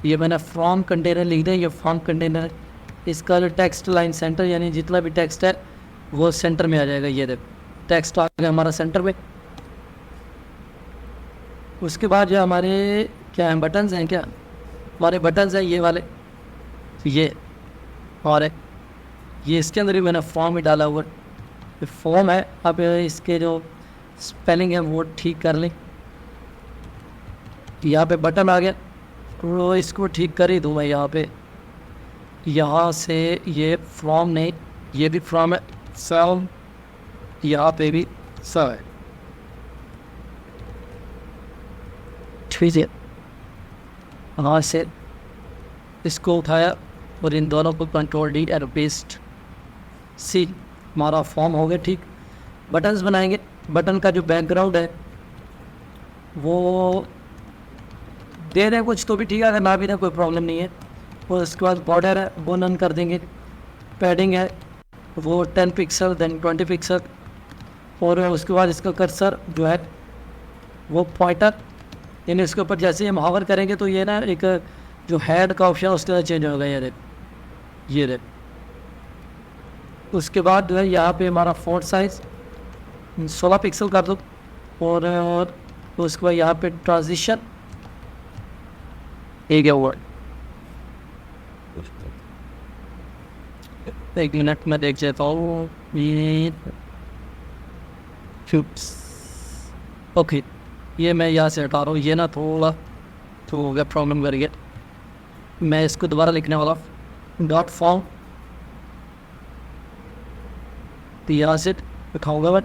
ये मैंने फॉर्म कंटेनर लिख दिया। ये फॉर्म कंटेनर, इसका जो टेक्स्ट लाइन सेंटर, यानी जितना भी टेक्स्ट है वो सेंटर में आ जाएगा। ये देखो टेक्स्ट आ गया हमारा सेंटर में। उसके बाद जो हमारे क्या हैं, बटन्स हैं, क्या हमारे बटन्स हैं ये वाले, ये और है ये, इसके अंदर ही मैंने फॉर्म ही डाला हुआ ये फॉर्म है। अब इसके जो स्पेलिंग है वो ठीक कर लें। यहाँ पे बटन आ गया तो इसको ठीक कर ही दूँ मैं। यहाँ पे यहाँ से ये फ्रॉम नहीं, ये भी फ्रॉम है, सम यहाँ पे भी सब है, ठीक है। यहाँ से इसको उठाया और इन दोनों को कंट्रोल डी एंड पेस्ट सी, हमारा फॉर्म हो गया ठीक। बटन्स बनाएंगे। बटन का जो बैकग्राउंड है वो दे दें कुछ तो भी ठीक है, अगर ना भी दें कोई प्रॉब्लम नहीं है। और उसके बाद बॉर्डर है वो नन कर देंगे। पैडिंग है वो 10 पिक्सल देन 20 पिक्सल। और उसके बाद इसका कर्सर जो है वो पॉइंटर, यानी इसके ऊपर जैसे ही हम हावर करेंगे तो ये ना एक जो हेड का ऑप्शन उसके अंदर चेंज होगा, ये देख। उसके बाद जो है यहाँ पे हमारा फ़ॉन्ट साइज़ 16 पिक्सल कर दो। और उसके बाद यहाँ पे ट्रांजिशन एक है वर्ड, एक मिनट में देख लेता हूँ। ओके, ये मैं यहाँ से हटा रहा हूँ, ये ना थोड़ा तो हो गया प्रॉब्लम कर गया। मैं इसको दोबारा लिखने वाला डॉट फॉर्म, तो यहाँ से दिखाऊँगा मैं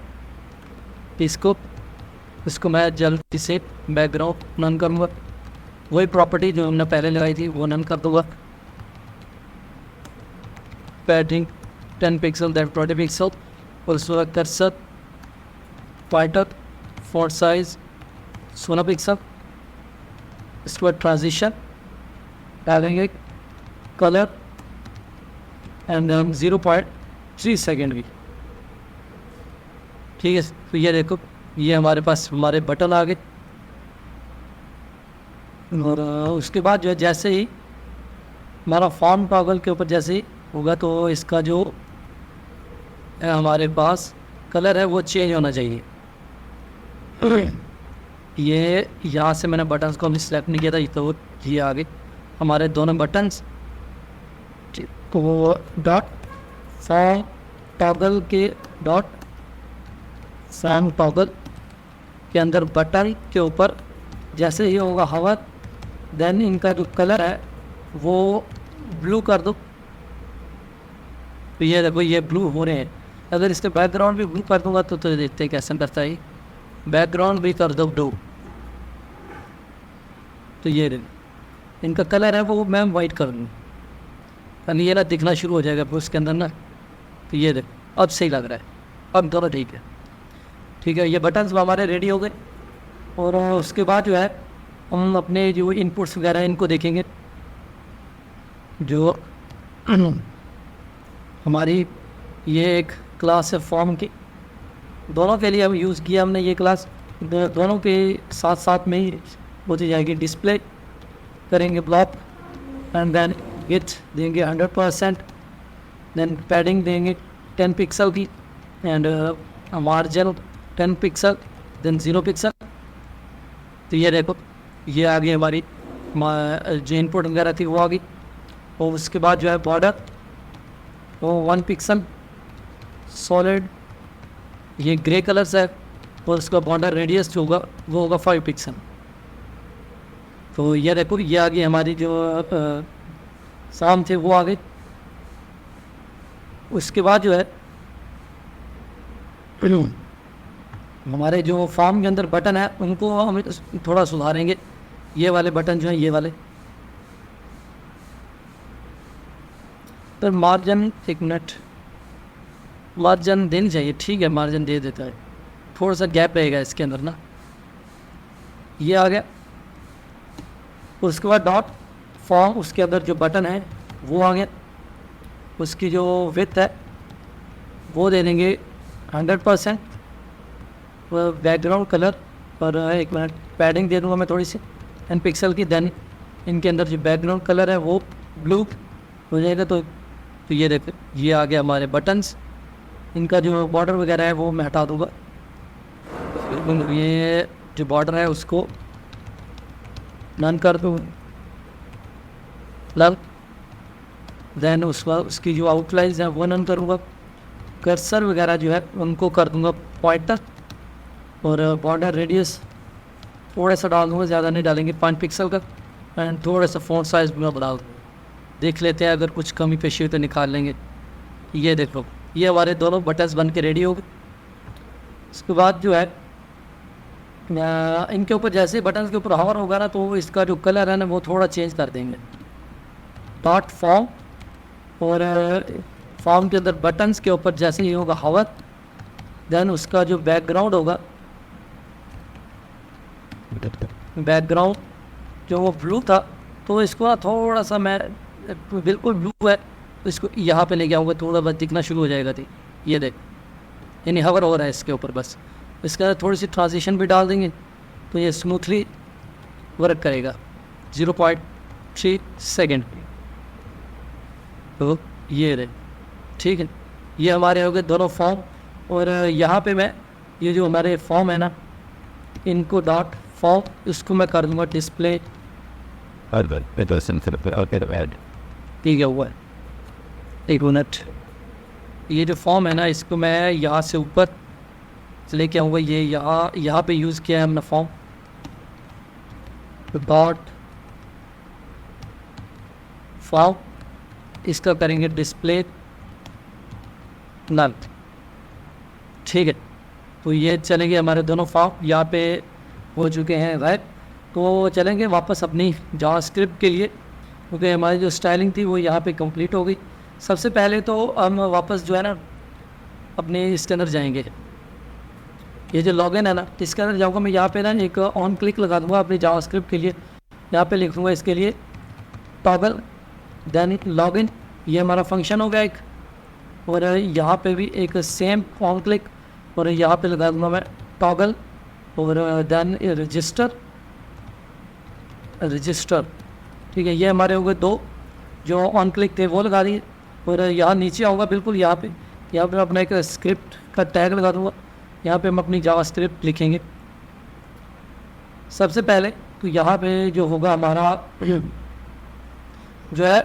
इसको मैं जल्दी से बैकग्राउंड नन करूँगा। वही प्रॉपर्टी जो हमने पहले लगाई थी वो नन कर दूँगा। Padding 10 pixel then 20 pixel. और उसका cursor pointer font size 16 pixel. इसके बाद ट्रांजिशन डालेंगे, कलर एंड 0.3 सेकेंड की, ठीक है। तो ये देखो ये हमारे पास हमारे बटन आ गए। और उसके बाद जो है जैसे ही हमारा फॉर्म टॉगल के ऊपर जैसे ही होगा तो इसका जो है हमारे पास कलर है वो चेंज होना चाहिए। ये यहाँ से मैंने बटन्स को अभी सेलेक्ट नहीं किया था, तो ये आ गए हमारे दोनों बटन्स। तो डॉट फॉर्म टॉगल के डॉट फॉर्म टॉगल के अंदर बटन के ऊपर जैसे ही होगा हवर, देन इनका जो कलर है वो ब्लू कर दो। तो ये देखो ये ब्लू हो रहे हैं। अगर इसके बैकग्राउंड भी ब्लू कर दूंगा तो देखते हैं कैसे करता है। बैकग्राउंड भी कर दो ब्लू, तो ये देखो इनका कलर है वो मैं वाइट कर दूँ, यानी ये ना दिखना शुरू हो जाएगा उसके अंदर ना। तो ये देखो अब सही लग रहा है, अब दोनों ठीक है, ठीक है। ये बटन्स हमारे रेडी हो गए। और उसके बाद जो है हम अपने जो इनपुट्स वगैरह इनको देखेंगे। जो हमारी ये एक क्लास है फॉर्म की, दोनों के लिए हम यूज़ किया हमने ये क्लास। दोनों के साथ साथ में ही होती जाएगी। डिस्प्ले करेंगे ब्लॉक एंड देन विथ देंगे 100%, देन पैडिंग देंगे 10 पिक्सल की and margin 10 pixel then 0 pixel. तो ये देखो ये आ गई हमारी जो इनपुट वगैरह थी वो आ गई। और उसके बाद जो है बॉर्डर वो 1 पिक्सल सॉलिड, ये ग्रे कलर से है। और उसका बॉर्डर रेडियस जो होगा वो होगा 5 पिक्सल। तो ये देखो ये आ गई हमारी जो शाम थे वो आ गई। उसके बाद जो है हमारे जो फॉर्म के अंदर बटन है उनको हम थोड़ा सुधारेंगे। ये वाले बटन जो है ये वाले, तो मार्जिन एक मिनट, मार्जिन देनी चाहिए, ठीक है मार्जिन दे देता है, थोड़ा सा गैप रहेगा इसके अंदर ना। ये आ गया। उसके बाद डॉट फॉर्म, उसके अंदर जो बटन है वो आ गया। उसकी जो विड्थ है वो दे देंगे 100%। बैकग्राउंड कलर पर एक मिनट पैडिंग दे दूँगा मैं थोड़ी सी 10 पिक्सल की। देन इनके अंदर जो बैकग्राउंड कलर है वो ब्लू हो जाएगा। तो ये देखो ये आ गया हमारे बटन्स। इनका जो बॉर्डर वगैरह है वो मैं हटा दूँगा। ये जो बॉर्डर है उसको नन कर दूँ लब, देन उसकी जो आउटलाइंस हैं वो नन करूँगा। कर्सर वगैरह जो है उनको कर दूँगा पॉइंटर, और बॉर्डर रेडियस थोड़ा सा डाल दूँगा, ज़्यादा नहीं डालेंगे, 5 पिक्सल का। एंड थोड़ा सा फ़ॉन्ट साइज़ भी मैं बढ़ा दूँगा, देख लेते हैं अगर कुछ कमी पेशी हो तो निकाल लेंगे। ये देख लो, ये हमारे दोनों बटन्स बन के रेडी हो गए। उसके बाद जो है इनके ऊपर जैसे बटन्स के ऊपर हवर होगा ना, तो इसका जो कलर है ना वो थोड़ा चेंज कर देंगे। डॉट फॉर्म, और फॉर्म के अंदर बटन्स के ऊपर जैसे ही होगा हवर, देन उसका जो बैकग्राउंड होगा, बैकग्राउंड जो वो ब्लू था, तो इसको ना थोड़ा सा मैं बिल्कुल ब्लू है तो इसको यहाँ पे लेके आऊँगा, थोड़ा बहुत दिखना शुरू हो जाएगा। थी ये देख, यानी हवर हो रहा है इसके ऊपर। बस इसके अंदर थोड़ी सी ट्रांजिशन भी डाल देंगे तो ये स्मूथली वर्क करेगा। 0.3 सेकेंड, तो ये रहे, ठीक है। ये हमारे हो गए दोनों फॉर्म। और यहाँ पे मैं ये जो हमारे फॉर्म है ना, इनको डॉट फॉर्म, इसको मैं कर दूँगा डिस्प्ले, ठीक है। हुआ है, एक मिनट। ये जो फॉर्म है ना, इसको मैं यहाँ से ऊपर से लेके आऊँगा। ये यहाँ पे यूज़ किया है हमने फॉर्म, डॉट फॉर्म, इसका करेंगे डिस्प्ले नल, ठीक है। तो ये चलेंगे हमारे दोनों फॉर्म यहाँ पे हो चुके हैं राइट। तो चलेंगे वापस अपनी जावास्क्रिप्ट के लिए, क्योंकि हमारी जो स्टाइलिंग थी वो यहाँ पे कंप्लीट हो गई। सबसे पहले तो हम वापस जो है ना अपने इसके अंदर जाएंगे, ये जो लॉगिन है ना इसके अंदर जाऊँगा मैं। यहाँ पे ना एक ऑन क्लिक लगा दूँगा अपनी जावास्क्रिप्ट के लिए। यहाँ पे लिखूँगा इसके लिए टॉगल, देन लॉगिन, ये हमारा फंक्शन हो गया एक। और यहाँ पे भी एक सेम ऑन क्लिक, और यहाँ पे लगा दूँगा मैं टॉगल, और देन रजिस्टर, ठीक है। ये हमारे हो गए दो जो ऑन क्लिक थे वो लगा दिए। और यहाँ नीचे आऊँगा बिल्कुल यहाँ पे मैं अपना एक स्क्रिप्ट का टैग लगा दूँगा। यहाँ पे हम अपनी जावास्क्रिप्ट लिखेंगे सबसे पहले। तो यहाँ पे जो होगा हमारा जो है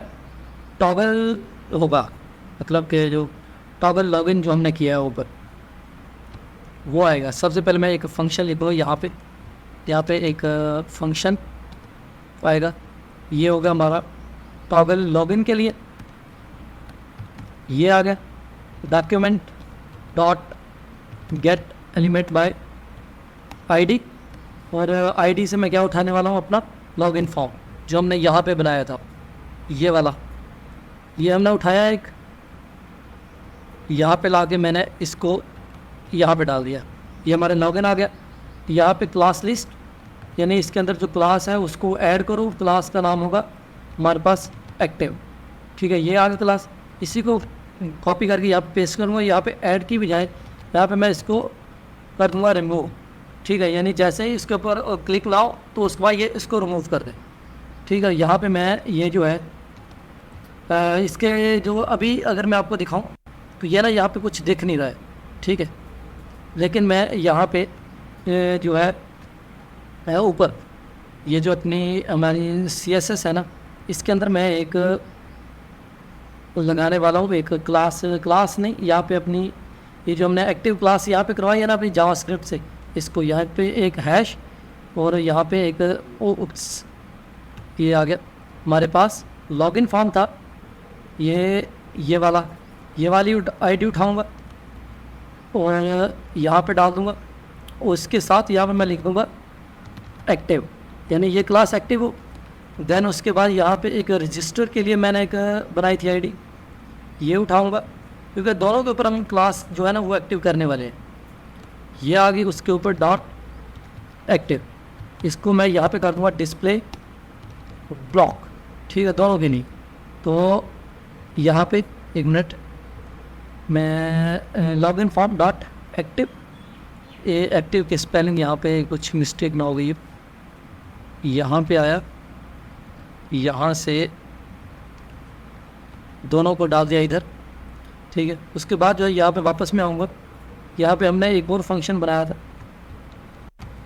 टॉगल होगा, मतलब कि जो टॉगल लॉगिन जो हमने किया है ऊपर वो आएगा। सबसे पहले मैं एक फंक्शन लिखूँगा यहाँ पे एक फंक्शन आएगा। ये होगा हमारा टॉगल लॉगिन के लिए, ये आ गया। Document dot get element by ID, और आईडी से मैं क्या उठाने वाला हूँ अपना लॉगिन फॉर्म जो हमने यहाँ पे बनाया था, ये वाला। ये हमने उठाया एक, यहाँ पे लाके मैंने इसको यहाँ पे डाल दिया। ये हमारे लॉगिन आ गया। यहाँ पे क्लास लिस्ट, यानी इसके अंदर जो क्लास है उसको ऐड करो। क्लास का नाम होगा हमारे पास एक्टिव, ठीक है। ये आ गया क्लास। इसी को कॉपी करके यहाँ पे पेस्ट करूँगा। यहाँ पे ऐड की बजाय यहाँ पे मैं इसको कर दूँगा रिमूव, ठीक है। यानी जैसे ही इसके ऊपर क्लिक लाओ तो उसके बाद ये इसको रिमूव कर दे, ठीक है। यहाँ पे मैं ये जो है इसके जो अभी अगर मैं आपको दिखाऊं तो ये ना यहाँ पे कुछ दिख नहीं रहा है, ठीक है। लेकिन मैं यहाँ पे जो है ऊपर ये जो अपनी हमारी CSS है ना, इसके अंदर मैं एक लगाने वाला हूँ एक क्लास नहीं, यहाँ पे अपनी ये जो हमने एक्टिव क्लास यहाँ पे करवाई है ना अपनी जावास्क्रिप्ट से, इसको यहाँ पे एक हैश, और यहाँ पे एक ये आ गया हमारे पास लॉगिन फॉर्म था। ये वाली आईडी उठाऊँगा और यहाँ पे डाल दूँगा। और इसके साथ यहाँ पे मैं लिख दूँगा एक्टिव, यानी ये क्लास एक्टिव हो। देन उसके बाद यहाँ पे एक रजिस्टर के लिए मैंने एक बनाई थी आईडी, ये उठाऊँगा क्योंकि दोनों के ऊपर हम क्लास जो है ना वो एक्टिव करने वाले हैं। ये आ गई उसके ऊपर डॉट एक्टिव, इसको मैं यहाँ पे कर दूँगा डिस्प्ले ब्लॉक, ठीक है, दोनों के नहीं। तो यहाँ पे एक मिनट, मैं लॉगिन फॉर्म डॉट एक्टिव, ये एक्टिव की स्पेलिंग यहाँ पे कुछ मिस्टेक ना हो गई, यहाँ पे आया, यहाँ से दोनों को डाल दिया इधर, ठीक है। उसके बाद जो है यहाँ पे वापस में आऊँगा। यहाँ पे हमने एक और फंक्शन बनाया था।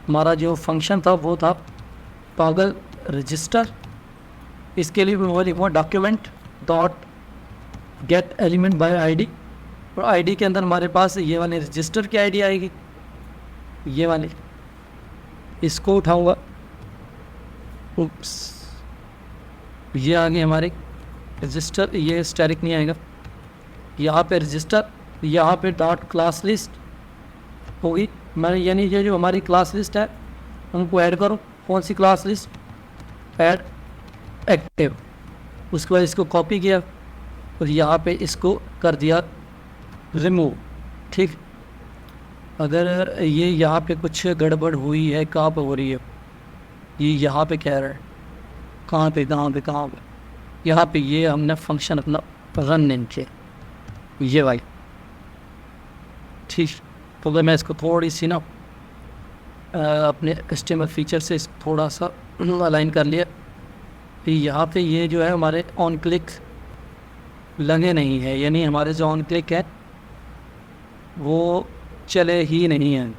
हमारा जो फंक्शन था वो था टॉगल रजिस्टर। इसके लिए मैं लिखूँगा document dot get element by ID, और आईडी के अंदर हमारे पास ये वाले रजिस्टर की आईडी आएगी, ये वाले, इसको उठाऊंगा, उप्स, ये आगे हमारे रजिस्टर, ये स्टैटिक नहीं आएगा, यहाँ पे रजिस्टर, यहाँ पे डॉट क्लास लिस्ट होगी। मैं यानी ये जो हमारी क्लास लिस्ट है उनको ऐड करो। कौन सी क्लास लिस्ट? Add active. उसके बाद इसको कॉपी किया और यहाँ पे इसको कर दिया रिमूव। ठीक, अगर ये यहाँ पे कुछ गड़बड़ हुई है, कहाँ पर हो रही है, ये यहाँ पे कह रहा है, कहाँ पे यहाँ पे ये हमने फंक्शन अपना रन नहीं किया, ये भाई। ठीक, तो अगर मैं इसको थोड़ी सी ना अपने कस्टमर फीचर से थोड़ा सा अलाइन कर लिया, तो यहाँ पे ये जो है हमारे ऑन क्लिक लगे नहीं है, यानी हमारे जो ऑन क्लिक है वो चले ही नहीं हैं।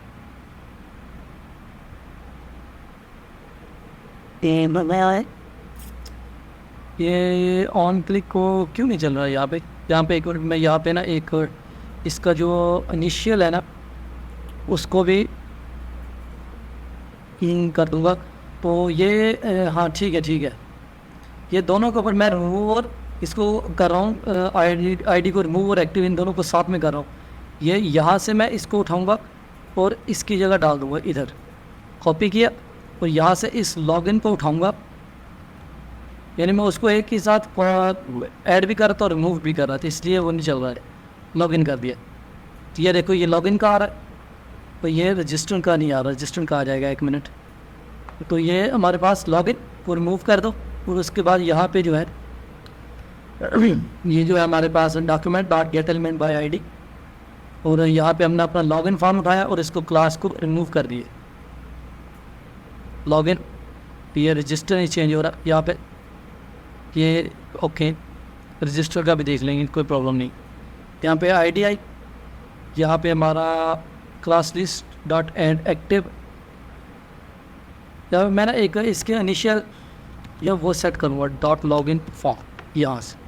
ये ऑन क्लिक को क्यों नहीं चल रहा है यहाँ पे? एक मिनट, मैं यहाँ पे ना एक इसका जो इनिशियल है ना उसको भी कर दूँगा। तो ये हाँ ठीक है, ये दोनों के ऊपर मैं रिमूव और इसको कर रहा हूँ, आईडी को रिमूव और एक्टिव इन दोनों को साथ में कर रहा हूँ। ये यहाँ से मैं इसको उठाऊँगा और इसकी जगह डाल दूँगा, इधर कॉपी किया और यहाँ से इस लॉगिन को उठाऊँगा, यानी मैं उसको एक ही साथ ऐड भी कर रहा था और रिमूव भी कर रहा था, इसलिए वो नहीं चल रहा है। लॉगिन कर दिया, तो ये देखो ये लॉगिन का आ रहा है, तो ये रजिस्टर का नहीं आ रहा। रजिस्टर का आ जाएगा, 1 मिनट। तो ये हमारे पास लॉगिन को रिमूव कर दो और उसके बाद यहाँ पे जो है ये जो है हमारे पास document dot get element by ID, और यहाँ पे हमने अपना लॉगिन फॉर्म उठाया और इसको क्लास को रिमूव कर दिए। लॉगिन, ये रजिस्टर नहीं चेंज हो रहा यहाँ पे, ये ओके, रजिस्टर का भी देख लेंगे, कोई प्रॉब्लम नहीं। यहाँ पे आईडी आई, यहाँ पे हमारा class list dot add active, यहाँ मैं ना एक इसके इनिशियल या वो सेट करूँगा डॉट लॉगिन फॉर्म, यहाँ से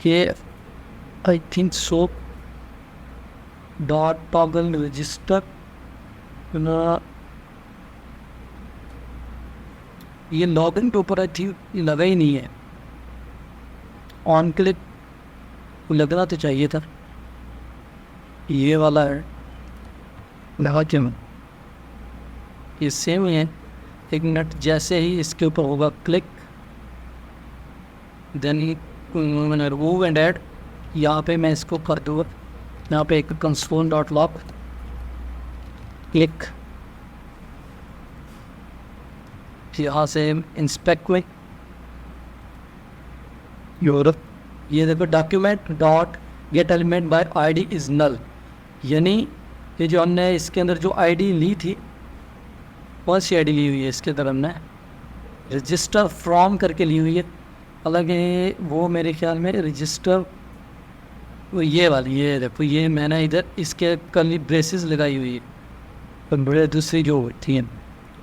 ये I think so dot toggle register, ये लॉगिन के ऊपर आई थिंक लगा ही नहीं है, ऑन क्लिक लगना तो चाहिए था, ये वाला है लगा क्यों? ये सेम ही है। 1 मिनट, जैसे ही इसके ऊपर होगा क्लिक, देन मैंने रिमूव एंड ऐड, यहाँ पे मैं इसको कर दूँगा, यहाँ पे एक कंसोल डॉट लॉग क्लिक, यहाँ से इंस्पेक्ट में यूरोप, ये देखो document dot get element by ID is null, यानी ये जो हमने इसके अंदर जो आईडी ली थी, कौन सी आईडी ली हुई है इसके अंदर? हमने रजिस्टर फ्रॉम करके ली हुई है, हालांकि वो मेरे ख्याल में रजिस्टर वो ये वाली, ये देखो ये मैंने इधर इसके कर्ली ब्रेसेस लगाई हुई है, पर बड़े दूसरी जो थी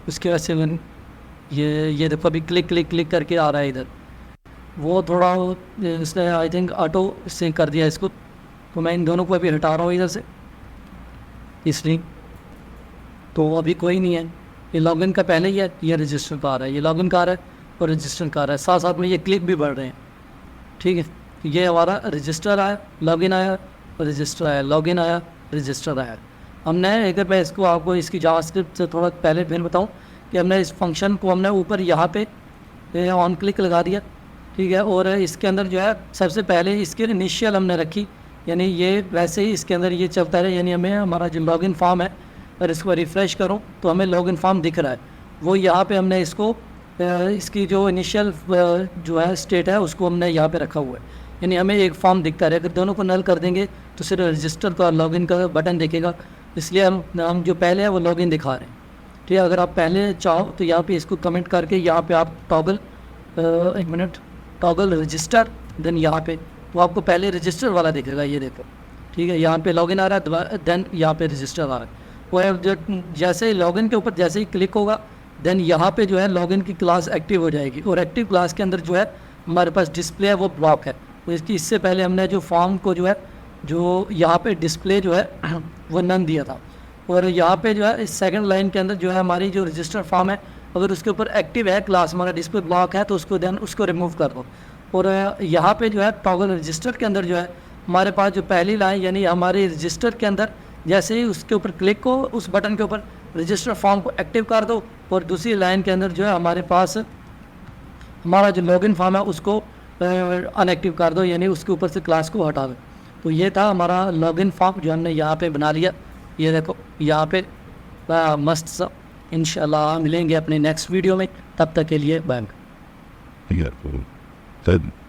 उसके वजह से मैंने ये देखो अभी क्लिक करके आ रहा है इधर, वो थोड़ा इसने आई थिंक ऑटो से कर दिया इसको, तो मैं इन दोनों को अभी हटा रहा हूँ इधर से, इसलिए तो अभी कोई नहीं है। ये लॉगिन का पहले ही है, ये रजिस्टर का आ रहा है, ये लॉगिन का आ रहा है और रजिस्टर का आ रहा है, साथ साथ में ये क्लिक भी बढ़ रहे हैं। ठीक है, ये हमारा रजिस्टर आया, लॉगिन आया, रजिस्टर आया, लॉगिन आया, रजिस्टर आया। हमने अगर मैं इसको आपको इसकी जावास्क्रिप्ट से थोड़ा पहले फिर बताऊँ कि हमने इस फंक्शन को हमने ऊपर यहाँ पे ऑन क्लिक लगा दिया, ठीक है, और इसके अंदर जो है सबसे पहले इसके इनिशियल हमने रखी, यानी ये वैसे ही इसके अंदर ये चलता रहे, यानी हमें हमारा जो लॉगिन फॉर्म है अगर इसको रिफ़्रेश करूँ तो हमें लॉगिन फॉर्म दिख रहा है, वो यहाँ पे हमने इसको इसकी जो इनिशियल जो है स्टेट है उसको हमने यहाँ पे रखा हुआ है, यानी हमें एक फॉर्म दिखता है। अगर दोनों को नल कर देंगे तो सिर्फ रजिस्टर का लॉगिन का बटन दिखेगा, इसलिए हम जो पहले है वो लॉगिन दिखा रहे हैं। ठीक है, अगर आप पहले चाहो तो यहाँ पे इसको कमेंट करके यहाँ पे आप toggle 1 minute toggle register, then यहाँ पे वो आपको पहले रजिस्टर वाला दिखेगा, ये देखो। ठीक है, यहाँ पे लॉगिन आ रहा है, देन यहाँ पे रजिस्टर आ रहा है। वो जो जैसे ही लॉगिन के ऊपर जैसे ही क्लिक होगा देन यहाँ पे जो है लॉगिन की क्लास एक्टिव हो जाएगी और एक्टिव क्लास के अंदर जो है हमारे पास डिस्प्ले है वो ब्लॉक है। तो इससे पहले हमने जो फॉर्म को जो है जो यहाँ पे डिस्प्ले जो है वो नन दिया था। और यहाँ पे जो है इस सेकंड लाइन के अंदर जो है हमारी जो रजिस्टर फॉर्म है अगर उसके ऊपर एक्टिव है क्लास हमारा डिस्प्ले ब्लॉक है तो उसको देन उसको रिमूव कर दो। और यहाँ पे जो है टॉगल रजिस्टर के अंदर जो है हमारे पास जो पहली लाइन यानी हमारे रजिस्टर के अंदर जैसे ही उसके ऊपर क्लिक हो उस बटन के ऊपर रजिस्टर फॉर्म को एक्टिव कर दो और दूसरी लाइन के अंदर जो है हमारे पास हमारा जो लॉगिन फॉर्म है उसको अनएक्टिव कर दो यानी उसके ऊपर से क्लास को हटा दो। तो ये था हमारा लॉगिन फॉर्म जो हमने यहाँ पे बना लिया। ये देखो यहाँ पे मस्त सा। इंशाल्लाह मिलेंगे अपने नेक्स्ट वीडियो में, तब तक के लिए बाय। Yeah.